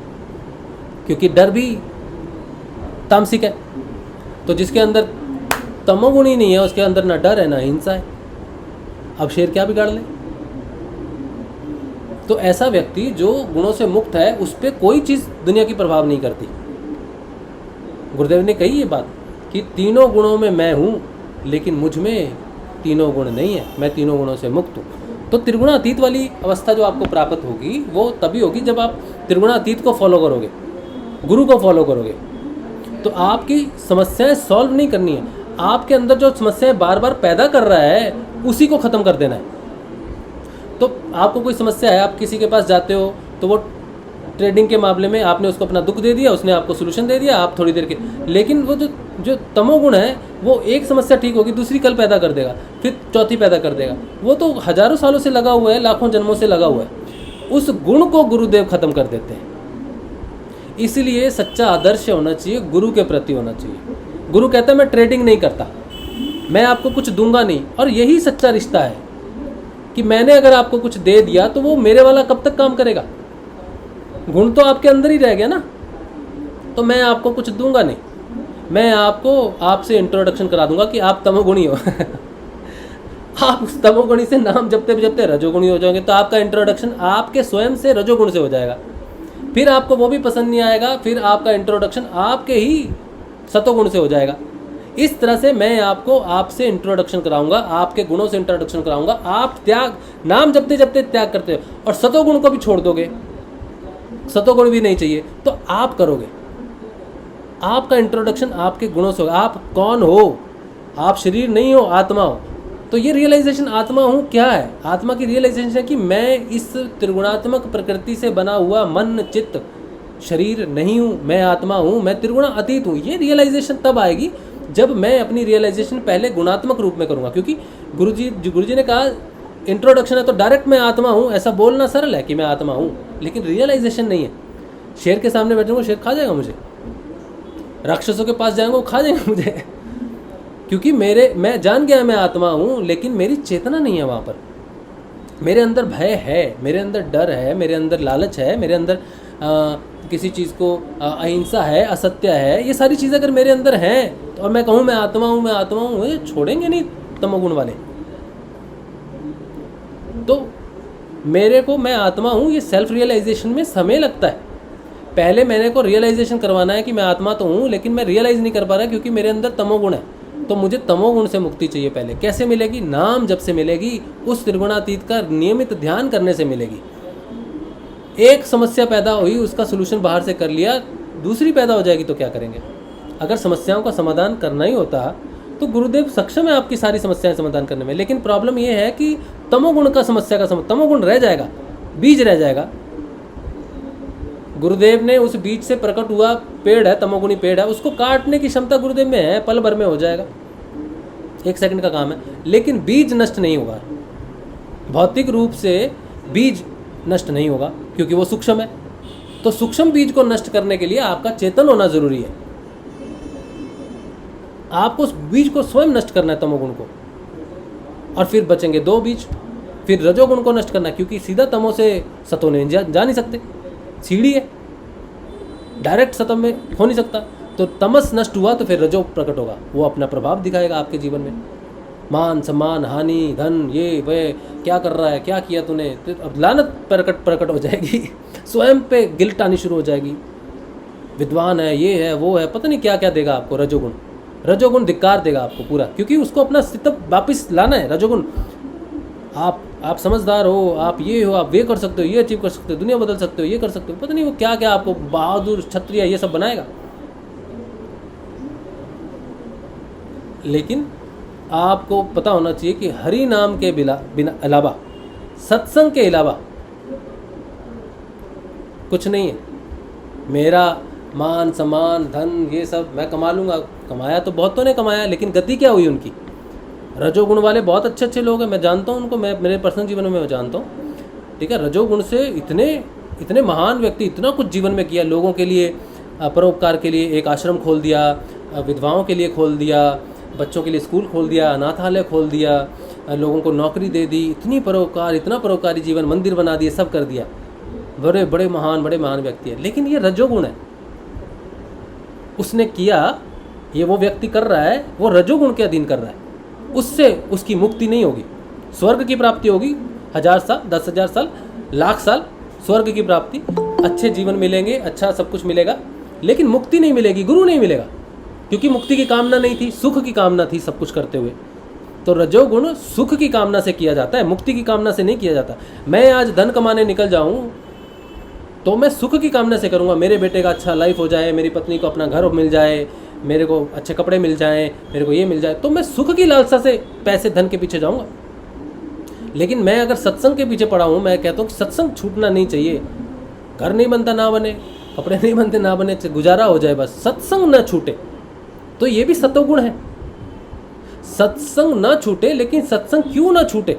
क्योंकि डर भी तामसिक है। तो जिसके अंदर तमोगुण ही नहीं है, उसके अंदर ना डर है ना हिंसा है, अब शेर क्या बिगाड़ ले? तो ऐसा व्यक्ति जो गुणों से मुक्त है, उस पर कोई चीज़ दुनिया की प्रभाव नहीं करती। गुरुदेव ने कही ये बात कि तीनों गुणों में मैं हूँ, लेकिन मुझ में तीनों गुण नहीं है, मैं तीनों गुणों से मुक्त हूँ। तो त्रिगुणातीत वाली अवस्था जो आपको प्राप्त होगी वो तभी होगी जब आप त्रिगुणातीत को फॉलो करोगे, गुरु को फॉलो करोगे। तो आपकी समस्याएं सॉल्व नहीं करनी है, आपके अंदर जो समस्याएं बार बार पैदा कर रहा है उसी को ख़त्म कर देना है। तो आपको कोई समस्या है, आप किसी के पास जाते हो, तो वो ट्रेडिंग के मामले में आपने उसको अपना दुख दे दिया, उसने आपको सोल्यूशन दे दिया, आप थोड़ी देर के, लेकिन वो जो तमोगुण है वो एक समस्या ठीक होगी, दूसरी कल पैदा कर देगा, फिर चौथी पैदा कर देगा। वो तो हजारों सालों से लगा हुआ है, लाखों जन्मों से लगा हुआ है। उस गुण को गुरुदेव खत्म कर देते हैं। इसलिए सच्चा आदर्श होना चाहिए, गुरु के प्रति होना चाहिए। गुरु कहता है मैं ट्रेडिंग नहीं करता, मैं आपको कुछ दूंगा नहीं। और यही सच्चा रिश्ता है कि मैंने अगर आपको कुछ दे दिया तो वो मेरे वाला कब तक काम करेगा? गुण तो आपके अंदर ही रह गया ना। तो मैं आपको कुछ दूंगा नहीं, मैं आपसे इंट्रोडक्शन करा दूंगा कि आप तमोगुणी हो। आप उस तमोगुणी से नाम जपते रजोगुणी हो जाओगे, तो आपका इंट्रोडक्शन आपके स्वयं से रजोगुण से हो जाएगा। फिर आपको वो भी पसंद नहीं आएगा, फिर आपका इंट्रोडक्शन आपके ही सतोगुण से हो जाएगा। इस तरह से मैं आपसे इंट्रोडक्शन कराऊंगा, आपके गुणों से इंट्रोडक्शन कराऊंगा। आप नाम जपते त्याग करते हो और सतोगुण को भी छोड़ दोगे, सतोगुण भी नहीं चाहिए, तो आप करोगे। आपका इंट्रोडक्शन आपके गुणों से होगा। आप कौन हो? आप शरीर नहीं हो, आत्मा हो। तो ये रियलाइजेशन आत्मा हूँ क्या है? आत्मा की रियलाइजेशन है कि मैं इस त्रिगुणात्मक प्रकृति से बना हुआ मन चित्त शरीर नहीं हूँ, मैं आत्मा हूँ, मैं त्रिगुणा अतीत हूँ। ये रियलाइजेशन तब आएगी जब मैं अपनी रियलाइजेशन पहले गुणात्मक रूप में करूँगा। क्योंकि गुरुजी ने कहा इंट्रोडक्शन है तो डायरेक्ट मैं आत्मा हूँ, ऐसा बोलना सरल है कि मैं आत्मा हूँ, लेकिन रियलाइजेशन नहीं है। शेर के सामने बैठूंगा, शेर खा जाएगा मुझे। राक्षसों के पास जाएंगे, वो खा जाएंगे मुझे, क्योंकि मैं जान गया मैं आत्मा हूँ, लेकिन मेरी चेतना नहीं है वहाँ पर। मेरे अंदर भय है, मेरे अंदर डर है, मेरे अंदर लालच है, मेरे अंदर किसी चीज़ को अहिंसा है, असत्य है। ये सारी चीज़ें अगर मेरे अंदर हैं और मैं कहूँ मैं आत्मा हूँ, ये छोड़ेंगे नहीं तमोगुण वाले। तो मैं आत्मा हूँ, ये सेल्फ रियलाइजेशन में समय लगता है। पहले मैंने को रियलाइजेशन करवाना है कि मैं आत्मा तो हूँ, लेकिन मैं रियलाइज़ नहीं कर पा रहा क्योंकि मेरे अंदर तमोगुण है। तो मुझे तमोगुण से मुक्ति चाहिए। पहले कैसे मिलेगी? नाम जब से मिलेगी, उस त्रिगुणातीत का नियमित ध्यान करने से मिलेगी। एक समस्या पैदा हुई, उसका सोल्यूशन बाहर से कर लिया, दूसरी पैदा हो जाएगी तो क्या करेंगे? अगर समस्याओं का समाधान करना ही होता तो गुरुदेव सक्षम है आपकी सारी समस्याएं समाधान करने में। लेकिन प्रॉब्लम यह है कि तमोगुण का समस्या का तमोगुण रह जाएगा, बीज रह जाएगा। गुरुदेव ने उस बीज से प्रकट हुआ पेड़ है, तमोगुणी पेड़ है, उसको काटने की क्षमता गुरुदेव में है, पल भर में हो जाएगा, 1 सेकंड का काम है। लेकिन बीज नष्ट नहीं होगा, भौतिक रूप से बीज नष्ट नहीं होगा क्योंकि वो सूक्ष्म है। तो सूक्ष्म बीज को नष्ट करने के लिए आपका चेतन होना जरूरी है। आपको उस बीज को स्वयं नष्ट करना है, तमोगुण को, और फिर बचेंगे 2 बीज। फिर रजोगुण को नष्ट करना है, क्योंकि सीधा तमो से सतो में जा नहीं सकते, सीढ़ी है, डायरेक्ट सतम में हो नहीं सकता। तो तमस नष्ट हुआ तो फिर रजो प्रकट होगा, वो अपना प्रभाव दिखाएगा आपके जीवन में। मान सम्मान हानि धन ये वह क्या कर रहा है, क्या किया तूने, तो अब लानत प्रकट हो जाएगी स्वयं पे गिल्ट आनी शुरू हो जाएगी। विद्वान है, ये है, वो है, पता नहीं क्या क्या देगा आपको रजोगुण धिक्कार देगा आपको पूरा, क्योंकि उसको अपना अस्तित्व वापस लाना है। रजोगुण आप समझदार हो, आप ये हो, आप वे कर सकते हो, ये अचीव कर सकते हो, दुनिया बदल सकते हो, ये कर सकते हो, पता नहीं वो क्या क्या आपको बहादुर क्षत्रिय ये सब बनाएगा। लेकिन आपको पता होना चाहिए कि हरि नाम के बिना अलावा, सत्संग के अलावा कुछ नहीं है। मेरा मान सम्मान धन ये सब मैं कमा लूँगा, कमाया तो बहुतों ने कमाया, लेकिन गति क्या हुई उनकी? रजोगुण वाले बहुत अच्छे लोग हैं, मैं जानता हूँ उनको, मैं मेरे पर्सनल जीवन में मैं जानता हूँ, ठीक है। रजोगुण से इतने महान व्यक्ति, इतना कुछ जीवन में किया, लोगों के लिए परोपकार के लिए एक आश्रम खोल दिया, विधवाओं के लिए खोल दिया, बच्चों के लिए स्कूल खोल दिया, अनाथालय खोल दिया, लोगों को नौकरी दे दी, इतना परोपकारी जीवन, मंदिर बना दिए, सब कर दिया। बड़े महान व्यक्ति है। लेकिन ये रजोगुण है, उसने किया, ये वो व्यक्ति कर रहा है, वो रजोगुण के अधीन कर रहा है, उससे उसकी मुक्ति नहीं होगी। स्वर्ग की प्राप्ति होगी 1000 साल, 10,000 साल, लाख साल स्वर्ग की प्राप्ति, अच्छे जीवन मिलेंगे, अच्छा सब कुछ मिलेगा, लेकिन मुक्ति नहीं मिलेगी, गुरु नहीं मिलेगा, क्योंकि मुक्ति की कामना नहीं थी, सुख की कामना थी सब कुछ करते हुए। तो रजोगुण सुख की कामना से किया जाता है, मुक्ति की कामना से नहीं किया जाता। मैं आज धन कमाने निकल जाऊं तो मैं सुख की कामना से करूंगा, मेरे बेटे का अच्छा लाइफ हो जाए, मेरी पत्नी को अपना घर मिल जाए, मेरे को अच्छे कपड़े मिल जाएं, मेरे को ये मिल जाए, तो मैं सुख की लालसा से पैसे धन के पीछे जाऊंगा। लेकिन मैं अगर सत्संग के पीछे पड़ा हूँ, मैं कहता हूँ कि सत्संग छूटना नहीं चाहिए। घर नहीं बनता ना बने, कपड़े नहीं बनते ना बने, गुजारा हो जाए बस, सत्संग ना छूटे। तो ये भी सतोगुण है, सत्संग ना छूटे। लेकिन सत्संग क्यों ना छूटे?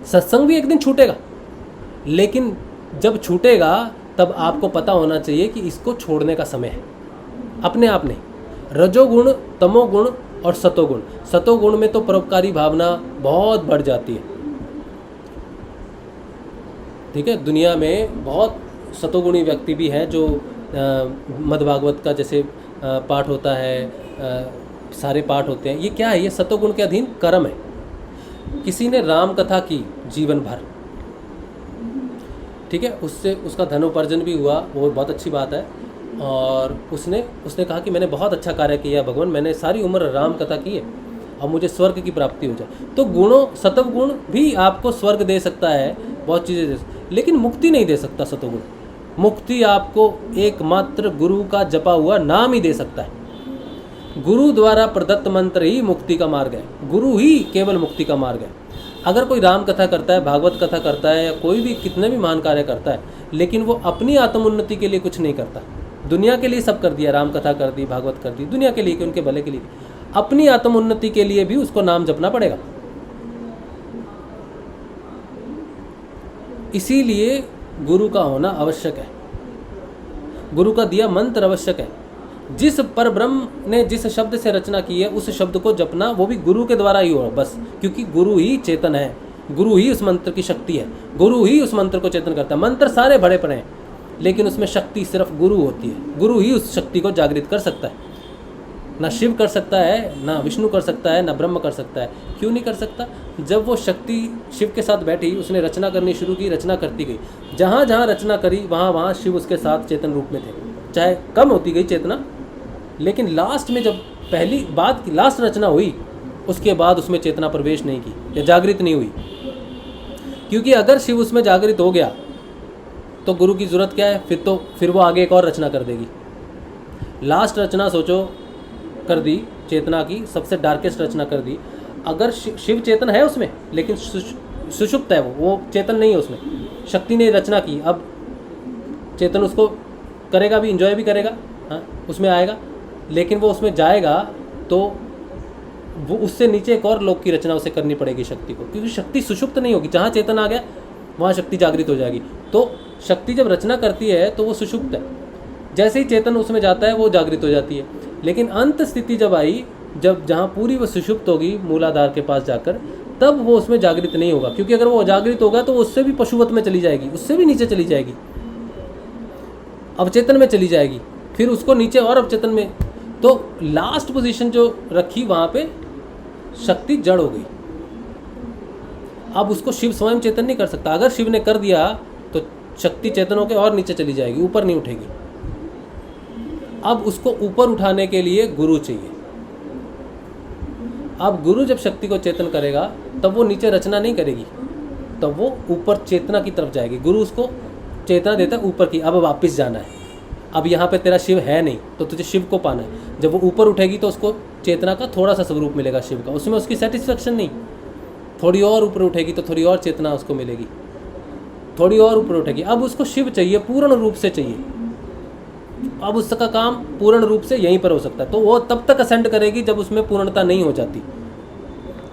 सत्संग भी एक दिन छूटेगा, लेकिन जब छूटेगा तब आपको पता होना चाहिए कि इसको छोड़ने का समय है, अपने आप नहीं। रजोगुण, तमोगुण और सतोगुण, सतोगुण में तो परोपकारी भावना बहुत बढ़ जाती है, ठीक है। दुनिया में बहुत सतोगुणी व्यक्ति भी हैं जो मद्भागवत का जैसे पाठ होता है, सारे पाठ होते हैं। ये क्या है? ये सतोगुण के अधीन कर्म है। किसी ने राम कथा की जीवन भर, ठीक है, उससे उसका धनोपार्जन भी हुआ, वो बहुत अच्छी बात है। और उसने कहा कि मैंने बहुत अच्छा कार्य किया भगवान, मैंने सारी उम्र राम कथा की है, अब मुझे स्वर्ग की प्राप्ति हो जाए। तो सतोगुण भी आपको स्वर्ग दे सकता है, बहुत चीज़ें दे सकता, लेकिन मुक्ति नहीं दे सकता सतोगुण। मुक्ति आपको एकमात्र गुरु का जपा हुआ नाम ही दे सकता है। गुरु द्वारा प्रदत्त मंत्र ही मुक्ति का मार्ग है, गुरु ही केवल मुक्ति का मार्ग है। अगर कोई राम कथा करता है, भागवत कथा करता है, या कोई भी कितने भी महान कार्य करता है, लेकिन वो अपनी आत्मोन्नति के लिए कुछ नहीं करता, दुनिया के लिए सब कर दिया, राम कथा कर दी, भागवत कर दी, दुनिया के लिए, कि उनके भले के लिए, अपनी आत्मोन्नति के लिए भी उसको नाम जपना पड़ेगा। इसीलिए गुरु का होना आवश्यक है, गुरु का दिया मंत्र आवश्यक है। जिस परब्रह्म ने जिस शब्द से रचना की है, उस शब्द को जपना वो भी गुरु के द्वारा ही हो बस, क्योंकि गुरु ही चेतन है, गुरु ही उस मंत्र की शक्ति है, गुरु ही उस मंत्र को चेतन करता है। मंत्र सारे भरे पड़े हैं, लेकिन उसमें शक्ति सिर्फ गुरु होती है, गुरु ही उस शक्ति को जागृत कर सकता है। ना शिव कर सकता है, ना विष्णु कर सकता है, ना ब्रह्म कर सकता है। क्यों नहीं कर सकता? जब वो शक्ति शिव के साथ बैठी, उसने रचना करनी शुरू की, रचना करती गई, जहाँ जहाँ रचना करी वहाँ वहाँ शिव उसके साथ चेतन रूप में थे, चाहे कम होती गई चेतना, लेकिन लास्ट में जब पहली बात की लास्ट रचना हुई, उसके बाद उसमें चेतना प्रवेश नहीं की या जागृत नहीं हुई। क्योंकि अगर शिव उसमें जागृत हो गया तो गुरु की ज़रूरत क्या है, फिर वो आगे एक और रचना कर देगी। लास्ट रचना सोचो कर दी, चेतना की सबसे डार्केस्ट रचना कर दी। अगर शिव चेतन है उसमें, लेकिन सुषुप्त है, वो चेतन नहीं है उसमें, शक्ति ने रचना की। अब चेतन उसको करेगा भी, इंजॉय भी करेगा, हाँ उसमें आएगा, लेकिन वो उसमें जाएगा तो वो उससे नीचे एक और लोक की रचना उसे करनी पड़ेगी शक्ति को, क्योंकि शक्ति सुषुप्त नहीं होगी। जहाँ चेतन आ गया वहाँ शक्ति जागृत हो जाएगी। तो शक्ति जब रचना करती है तो वो सुषुप्त है, जैसे ही चेतन उसमें जाता है वो जागृत हो जाती है। लेकिन अंत स्थिति जब आई, जब जहाँ पूरी वो सुषुप्त होगी मूलाधार के पास जाकर, तब वो उसमें जागृत नहीं होगा। क्योंकि अगर वो जागृत होगा तो उससे भी पशुवत में चली जाएगी, उससे भी नीचे चली जाएगी, अवचेतन में चली जाएगी, फिर उसको नीचे और अवचेतन में। तो लास्ट पोजीशन जो रखी वहाँ पे शक्ति जड़ हो गई। अब उसको शिव स्वयं चेतन नहीं कर सकता। अगर शिव ने कर दिया तो शक्ति चेतन होकर और नीचे चली जाएगी, ऊपर नहीं उठेगी। अब उसको ऊपर उठाने के लिए गुरु चाहिए। अब गुरु जब शक्ति को चेतन करेगा तब वो नीचे रचना नहीं करेगी, तब वो ऊपर चेतना की तरफ जाएगी। गुरु उसको चेतना देता है ऊपर की, अब वापस जाना है। अब यहाँ पे तेरा शिव है नहीं तो तुझे शिव को पाना है। जब वो ऊपर उठेगी तो उसको चेतना का थोड़ा सा स्वरूप मिलेगा शिव का, उसमें उसकी सेटिस्फेक्शन नहीं। थोड़ी और ऊपर उठेगी तो थोड़ी और चेतना उसको मिलेगी, थोड़ी और ऊपर उठेगी। अब उसको शिव चाहिए, पूर्ण रूप से चाहिए। अब उसका काम पूर्ण रूप से यहीं पर हो सकता है, तो वो तब तक असेंड करेगी जब उसमें पूर्णता नहीं हो जाती।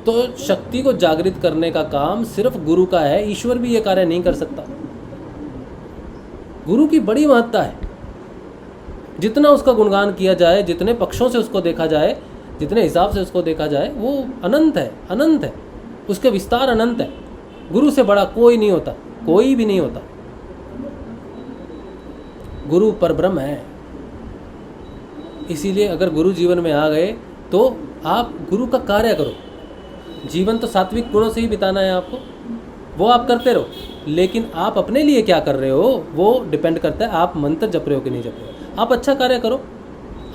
तो शक्ति को जागृत करने का काम सिर्फ गुरु का है, ईश्वर भी ये कार्य नहीं कर सकता। गुरु की बड़ी महत्ता है। जितना उसका गुणगान किया जाए, जितने पक्षों से उसको देखा जाए, जितने हिसाब से उसको देखा जाए, वो अनंत है, अनंत है, उसके विस्तार अनंत है। गुरु से बड़ा कोई नहीं होता, कोई भी नहीं होता। गुरु परब्रह्म है। इसीलिए अगर गुरु जीवन में आ गए तो आप गुरु का कार्य करो। जीवन तो सात्विक गुणों से ही बिताना है आपको, वो आप करते रहो। लेकिन आप अपने लिए क्या कर रहे हो वो डिपेंड करता है आप मंत्र जप रहे हो कि नहीं जप रहे हो। आप अच्छा कार्य करो,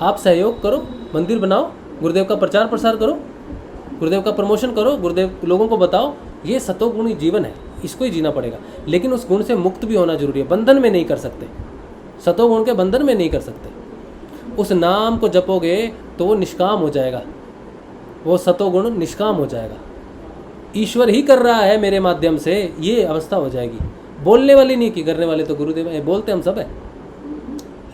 आप सहयोग करो, मंदिर बनाओ, गुरुदेव का प्रचार प्रसार करो, गुरुदेव का प्रमोशन करो, गुरुदेव लोगों को बताओ। ये सतोगुणी जीवन है, इसको ही जीना पड़ेगा। लेकिन उस गुण से मुक्त भी होना जरूरी है। बंधन में नहीं कर सकते, सतोगुण के बंधन में नहीं कर सकते। उस नाम को जपोगे तो वो निष्काम हो जाएगा, वो सतोगुण निष्काम हो जाएगा। ईश्वर ही कर रहा है मेरे माध्यम से, ये अवस्था हो जाएगी। बोलने वाली नहीं की, करने वाले तो गुरुदेव है, बोलते हम सब है,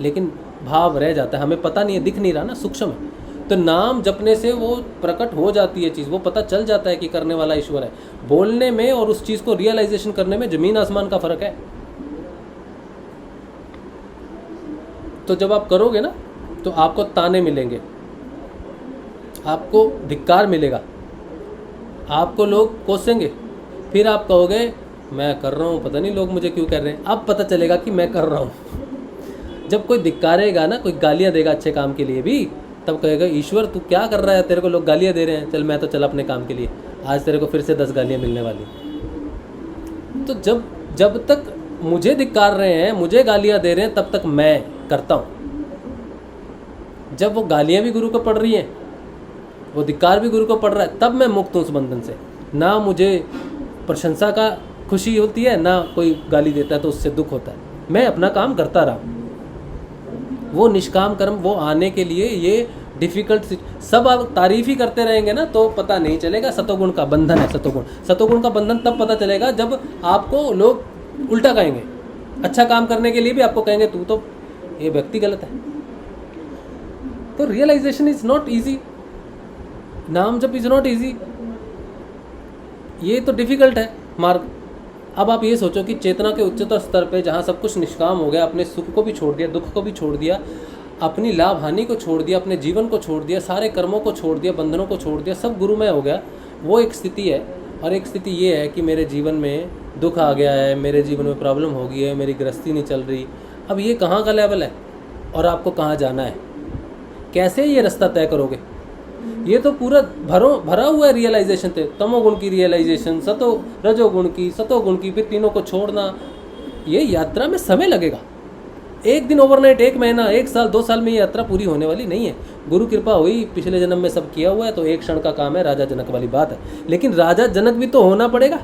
लेकिन भाव रह जाता है, हमें पता नहीं है, दिख नहीं रहा ना, सूक्ष्म है। तो नाम जपने से वो प्रकट हो जाती है चीज़, वो पता चल जाता है कि करने वाला ईश्वर है। बोलने में और उस चीज़ को रियलाइजेशन करने में ज़मीन आसमान का फ़र्क है। तो जब आप करोगे ना तो आपको ताने मिलेंगे, आपको धिक्कार मिलेगा, आपको लोग कोसेंगे, फिर आप कहोगे मैं कर रहा हूँ, पता नहीं लोग मुझे क्यों कर रहे हैं। अब पता चलेगा कि मैं कर रहा हूँ। जब कोई धिक्कारेगा ना, कोई गालियाँ देगा अच्छे काम के लिए भी, तब कहेगा ईश्वर तू क्या कर रहा है, तेरे को लोग गालियाँ दे रहे हैं, चल मैं तो चल अपने काम के लिए, आज तेरे को फिर से 10 गालियाँ मिलने वाली। तो जब तक मुझे धिक्कार रहे हैं, मुझे गालियाँ दे रहे हैं, तब तक मैं करता हूँ। जब वो गालियाँ भी गुरु को पड़ रही हैं, वो धिक्कार भी गुरु को पड़ रहा है, तब मैं मुक्त हूँ उस बंधन से। ना मुझे प्रशंसा का खुशी होती है, ना कोई गाली देता है तो उससे दुख होता है। मैं अपना काम करता रहा। वो निष्काम कर्म वो आने के लिए ये डिफ़िकल्ट, सब आप तारीफ़ ही करते रहेंगे ना तो पता नहीं चलेगा। सतोगुण का बंधन है, सतोगुण का बंधन तब पता चलेगा जब आपको लोग उल्टा कहेंगे। अच्छा काम करने के लिए भी आपको कहेंगे तू तो, ये व्यक्ति गलत है। तो रियलाइजेशन इज़ नॉट ईजी, नाम जप इज़ नॉट ईजी, ये तो डिफ़िकल्ट है मार्ग। अब आप ये सोचो कि चेतना के उच्चतर स्तर पे जहाँ सब कुछ निष्काम हो गया, अपने सुख को भी छोड़ दिया, दुख को भी छोड़ दिया, अपनी लाभ हानि को छोड़ दिया, अपने जीवन को छोड़ दिया, सारे कर्मों को छोड़ दिया, बंधनों को छोड़ दिया, सब गुरुमय हो गया, वो एक स्थिति है। और एक स्थिति ये है कि मेरे जीवन में दुख आ गया है, मेरे जीवन में प्रॉब्लम हो गई है, मेरी गृहस्थी नहीं चल रही। अब ये कहाँ का लेवल है और आपको कहाँ जाना है, कैसे ये रास्ता तय करोगे? ये तो पूरा भरा हुआ है रियलाइजेशन थे, तमोगुण की रियलाइजेशन, रजोगुण की, सतोगुण की, फिर तीनों को छोड़ना। ये यात्रा में समय लगेगा, एक दिन ओवरनाइट, एक महीना, एक साल, 2 साल में ये यात्रा पूरी होने वाली नहीं है। गुरु कृपा हुई, पिछले जन्म में सब किया हुआ है, तो एक क्षण का काम है, राजा जनक वाली बात है। लेकिन राजा जनक भी तो होना पड़ेगा,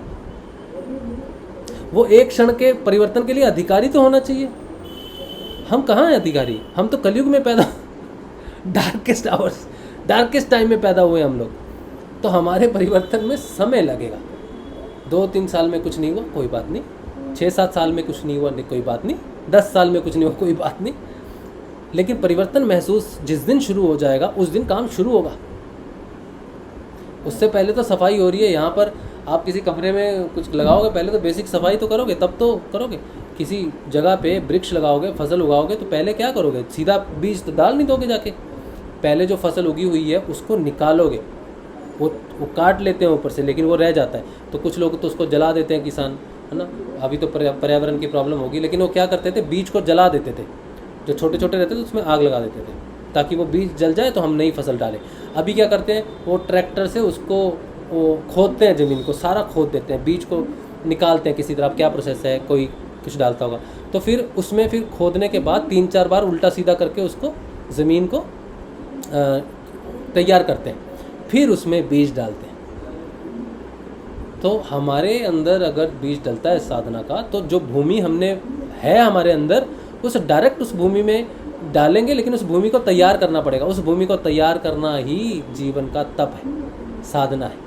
वो एक क्षण के परिवर्तन के लिए अधिकारी तो होना चाहिए। हम कहाँ हैं अधिकारी? हम तो कलयुग में पैदा डार्केस्ट आवर्स, डार्केस्ट टाइम में पैदा हुए हम लोग। तो हमारे परिवर्तन में समय लगेगा। 2-3 साल में कुछ नहीं हुआ, कोई बात नहीं। 6-7 साल में कुछ नहीं हुआ, कोई बात नहीं। 10 साल में कुछ नहीं हुआ, कोई बात नहीं। लेकिन परिवर्तन महसूस जिस दिन शुरू हो जाएगा उस दिन काम शुरू होगा। उससे पहले तो सफाई हो रही है। यहाँ पर आप किसी कमरे में कुछ लगाओगे, पहले तो बेसिक सफाई तो करोगे, तब तो करोगे। किसी जगह पे वृक्ष लगाओगे, फसल उगाओगे, तो पहले क्या करोगे? सीधा बीज तो डाल नहीं दोगे जाके। पहले जो फसल उगी हुई है उसको निकालोगे। वो काट लेते हैं ऊपर से, लेकिन वो रह जाता है। तो कुछ लोग तो उसको जला देते हैं, किसान, है ना। अभी तो पर्यावरण की प्रॉब्लम होगी, लेकिन वो क्या करते थे? बीज को जला देते थे। जो छोटे छोटे रहते थे उसमें आग लगा देते थे ताकि वो बीज जल जाए तो हम नई फसल डालें। अभी क्या करते हैं? वो ट्रैक्टर से उसको वो खोदते हैं, ज़मीन को सारा खोद देते हैं, बीज को निकालते हैं किसी तरह। क्या प्रोसेस है, कोई कुछ डालता होगा। तो फिर उसमें फिर खोदने के बाद 3-4 बार उल्टा सीधा करके उसको ज़मीन को तैयार करते हैं, फिर उसमें बीज डालते हैं। तो हमारे अंदर अगर बीज डलता है साधना का, तो जो भूमि हमने है हमारे अंदर, उस डायरेक्ट उस भूमि में डालेंगे। लेकिन उस भूमि को तैयार करना पड़ेगा। उस भूमि को तैयार करना ही जीवन का तप है, साधना है।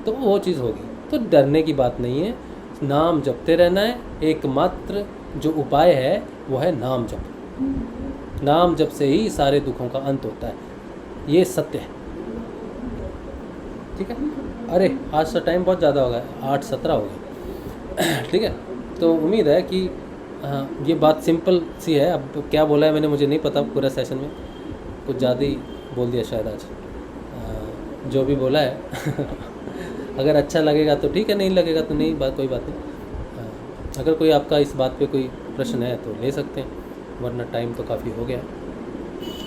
तो वो चीज़ होगी। तो डरने की बात नहीं है, नाम जपते रहना है। एकमात्र जो उपाय है वो है नाम जप। नाम जप से ही सारे दुखों का अंत होता है, ये सत्य है। ठीक है। अरे आज का टाइम बहुत ज़्यादा हो गया, 8:17 हो गया। ठीक है। तो उम्मीद है कि ये बात सिंपल सी है। अब क्या बोला है मैंने मुझे नहीं पता, पूरा सेशन में कुछ ज़्यादा ही बोल दिया शायद आज। जो भी बोला है अगर अच्छा लगेगा तो ठीक है, नहीं लगेगा तो नहीं, बात कोई बात नहीं। अगर कोई आपका इस बात पे कोई प्रश्न है तो ले सकते हैं, वरना टाइम तो काफ़ी हो गया।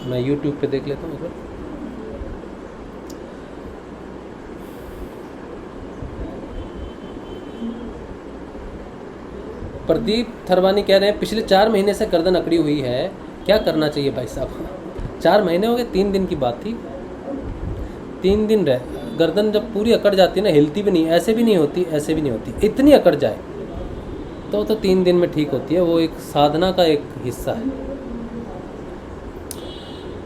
मैं YouTube पे देख लेता हूँ एक बार। प्रदीप थरवानी कह रहे हैं पिछले 4 महीने से गर्दन अकड़ी हुई है, क्या करना चाहिए भाई साहब? 4 महीने हो गए, 3 दिन की बात थी। 3 दिन रह, गर्दन जब पूरी अकड़ जाती है ना, हिलती भी नहीं, ऐसे भी नहीं होती, ऐसे भी नहीं होती, इतनी अकड़ जाए तो 3 दिन में ठीक होती है। वो एक साधना का एक हिस्सा है।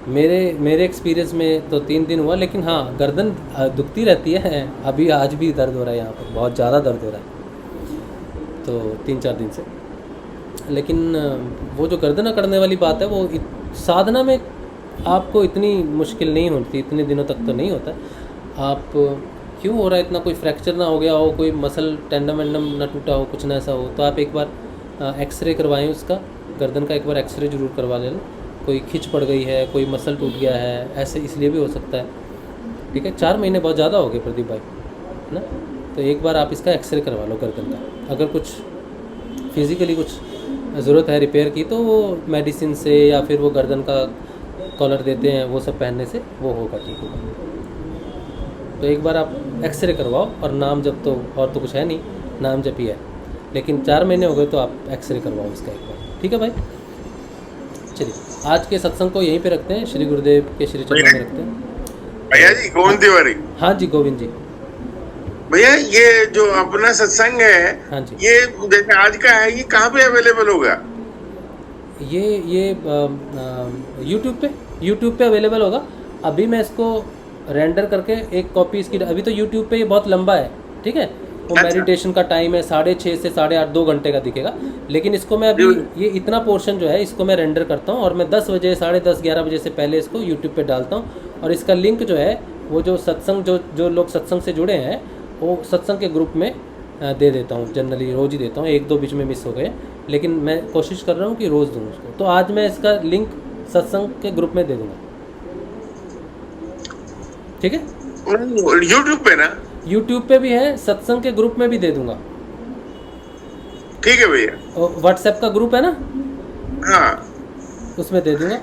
मेरे एक्सपीरियंस में तो 3 दिन हुआ। लेकिन हाँ, गर्दन दुखती रहती है। अभी आज भी दर्द हो रहा है, यहाँ पर बहुत ज़्यादा दर्द हो रहा है, तो 3-4 दिन से। लेकिन वो जो गर्दन अकड़ने वाली बात है, वो साधना में आपको इतनी मुश्किल नहीं होती, इतने दिनों तक तो नहीं होता। आप क्यों हो रहा है इतना? कोई फ्रैक्चर ना हो गया हो, कोई मसल टेंडम वेंडम ना टूटा हो, कुछ ना ऐसा हो, तो आप एक बार एक्सरे करवाएं उसका, गर्दन का एक बार एक्सरे ज़रूर करवा लेना। कोई खिंच पड़ गई है, कोई मसल टूट गया है, ऐसे इसलिए भी हो सकता है। ठीक है। 4 महीने बहुत ज़्यादा हो गए प्रदीप भाई, है ना। तो एक बार आप इसका एक्सरे करवा लो गर्दन का। अगर कुछ फिज़िकली कुछ ज़रूरत है रिपेयर की, तो वो मेडिसिन से या फिर वो गर्दन का कॉलर देते हैं, वो सब पहनने से वो होगा, ठीक होगा। तो एक बार आप एक्सरे करवाओ। और नाम जब तो और तो कुछ है नहीं, नाम जप ही है। लेकिन 4 महीने हो गए तो आप एक्सरे करवाओ इसका एक बार, ठीक है भाई। चलिए आज के सत्संग को यहीं पे रखते हैं, श्री गुरुदेव के श्री चरणों में रखते हैं।
भैया जी, गोविंद तिवारी।
हाँ जी गोविंद जी।
भैया ये जो अपना सत्संग है,
हाँ जी,
ये जैसे आज का है, ये कहाँ पे अवेलेबल होगा?
ये यूट्यूब पे अवेलेबल होगा। अभी मैं इसको रेंडर करके एक कॉपी इसकी, अभी तो यूट्यूब पे ये बहुत लंबा है, ठीक है। वो
अच्छा।
मेडिटेशन का टाइम है 6:30 से 8:30, 2 घंटे का दिखेगा। लेकिन इसको मैं अभी ये इतना पोर्शन जो है इसको मैं रेंडर करता हूँ और मैं 10 बजे, 10:30, 11 बजे से पहले इसको यूट्यूब पे डालता हूँ। और इसका लिंक जो है वो जो सत्संग जो लोग सत्संग से जुड़े हैं वो सत्संग के ग्रुप में दे देता हूँ। जनरली रोज़ ही देता हूँ, 1-2 बीच में मिस हो गए, लेकिन मैं कोशिश कर रहा हूँ कि रोज़ दूँ उसको। तो आज मैं इसका लिंक सत्संग के ग्रुप में दे दूँगा, ठीक है।
यूट्यूब पे ना?
यूट्यूब पे भी है, सत्संग के ग्रुप में भी दे दूँगा।
ठीक है भैया।
व्हाट्सएप का ग्रुप है ना,
हाँ,
उसमें दे दूँगा।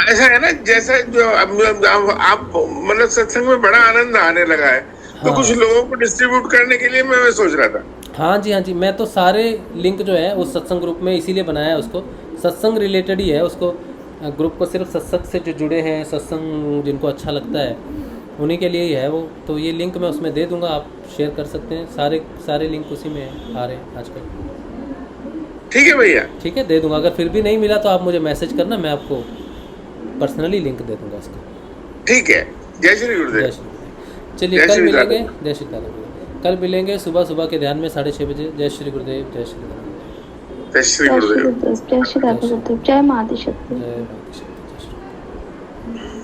ऐसा है ना, जैसे जो आप मतलब सत्संग में बड़ा आनंद आने लगा है, तो
हाँ।
कुछ लोगों को डिस्ट्रीब्यूट करने के लिए मैं सोच रहा था।
हाँ जी, मैं तो सारे लिंक जो है उस सत्संग ग्रुप में इसीलिए बनाया है उसको, सत्संग रिलेटेड ही है उसको, ग्रुप को सिर्फ सत्संग से जो जुड़े हैं, सत्संग जिनको अच्छा लगता है उन्हीं के लिए ही है वो। तो ये लिंक मैं उसमें दे दूंगा, आप शेयर कर सकते हैं, सारे लिंक उसी में आ रहे हैं आजकल।
ठीक है भैया,
ठीक है, दे दूंगा। अगर फिर भी नहीं मिला तो आप मुझे मैसेज करना, मैं आपको पर्सनली लिंक दे दूंगा उसका।
ठीक है। जय श्री
जय
गुरुदेव।
श्री गुरुदेव। चलिए
जय
कल
श्री
मिलेंगे।
राधे।
जय श्री राधे। कल मिलेंगे सुबह के ध्यान में 6:30 बजे। जय श्री गुरुदेव। जय श्री गुरुदेव।
जय श्री
जय श्री
गुरुदेव।
गुरुदेव, जय श्री राधे गुरुदेव, जय माँ आदिशक्ति।
जय माता शक्ति। जय श्री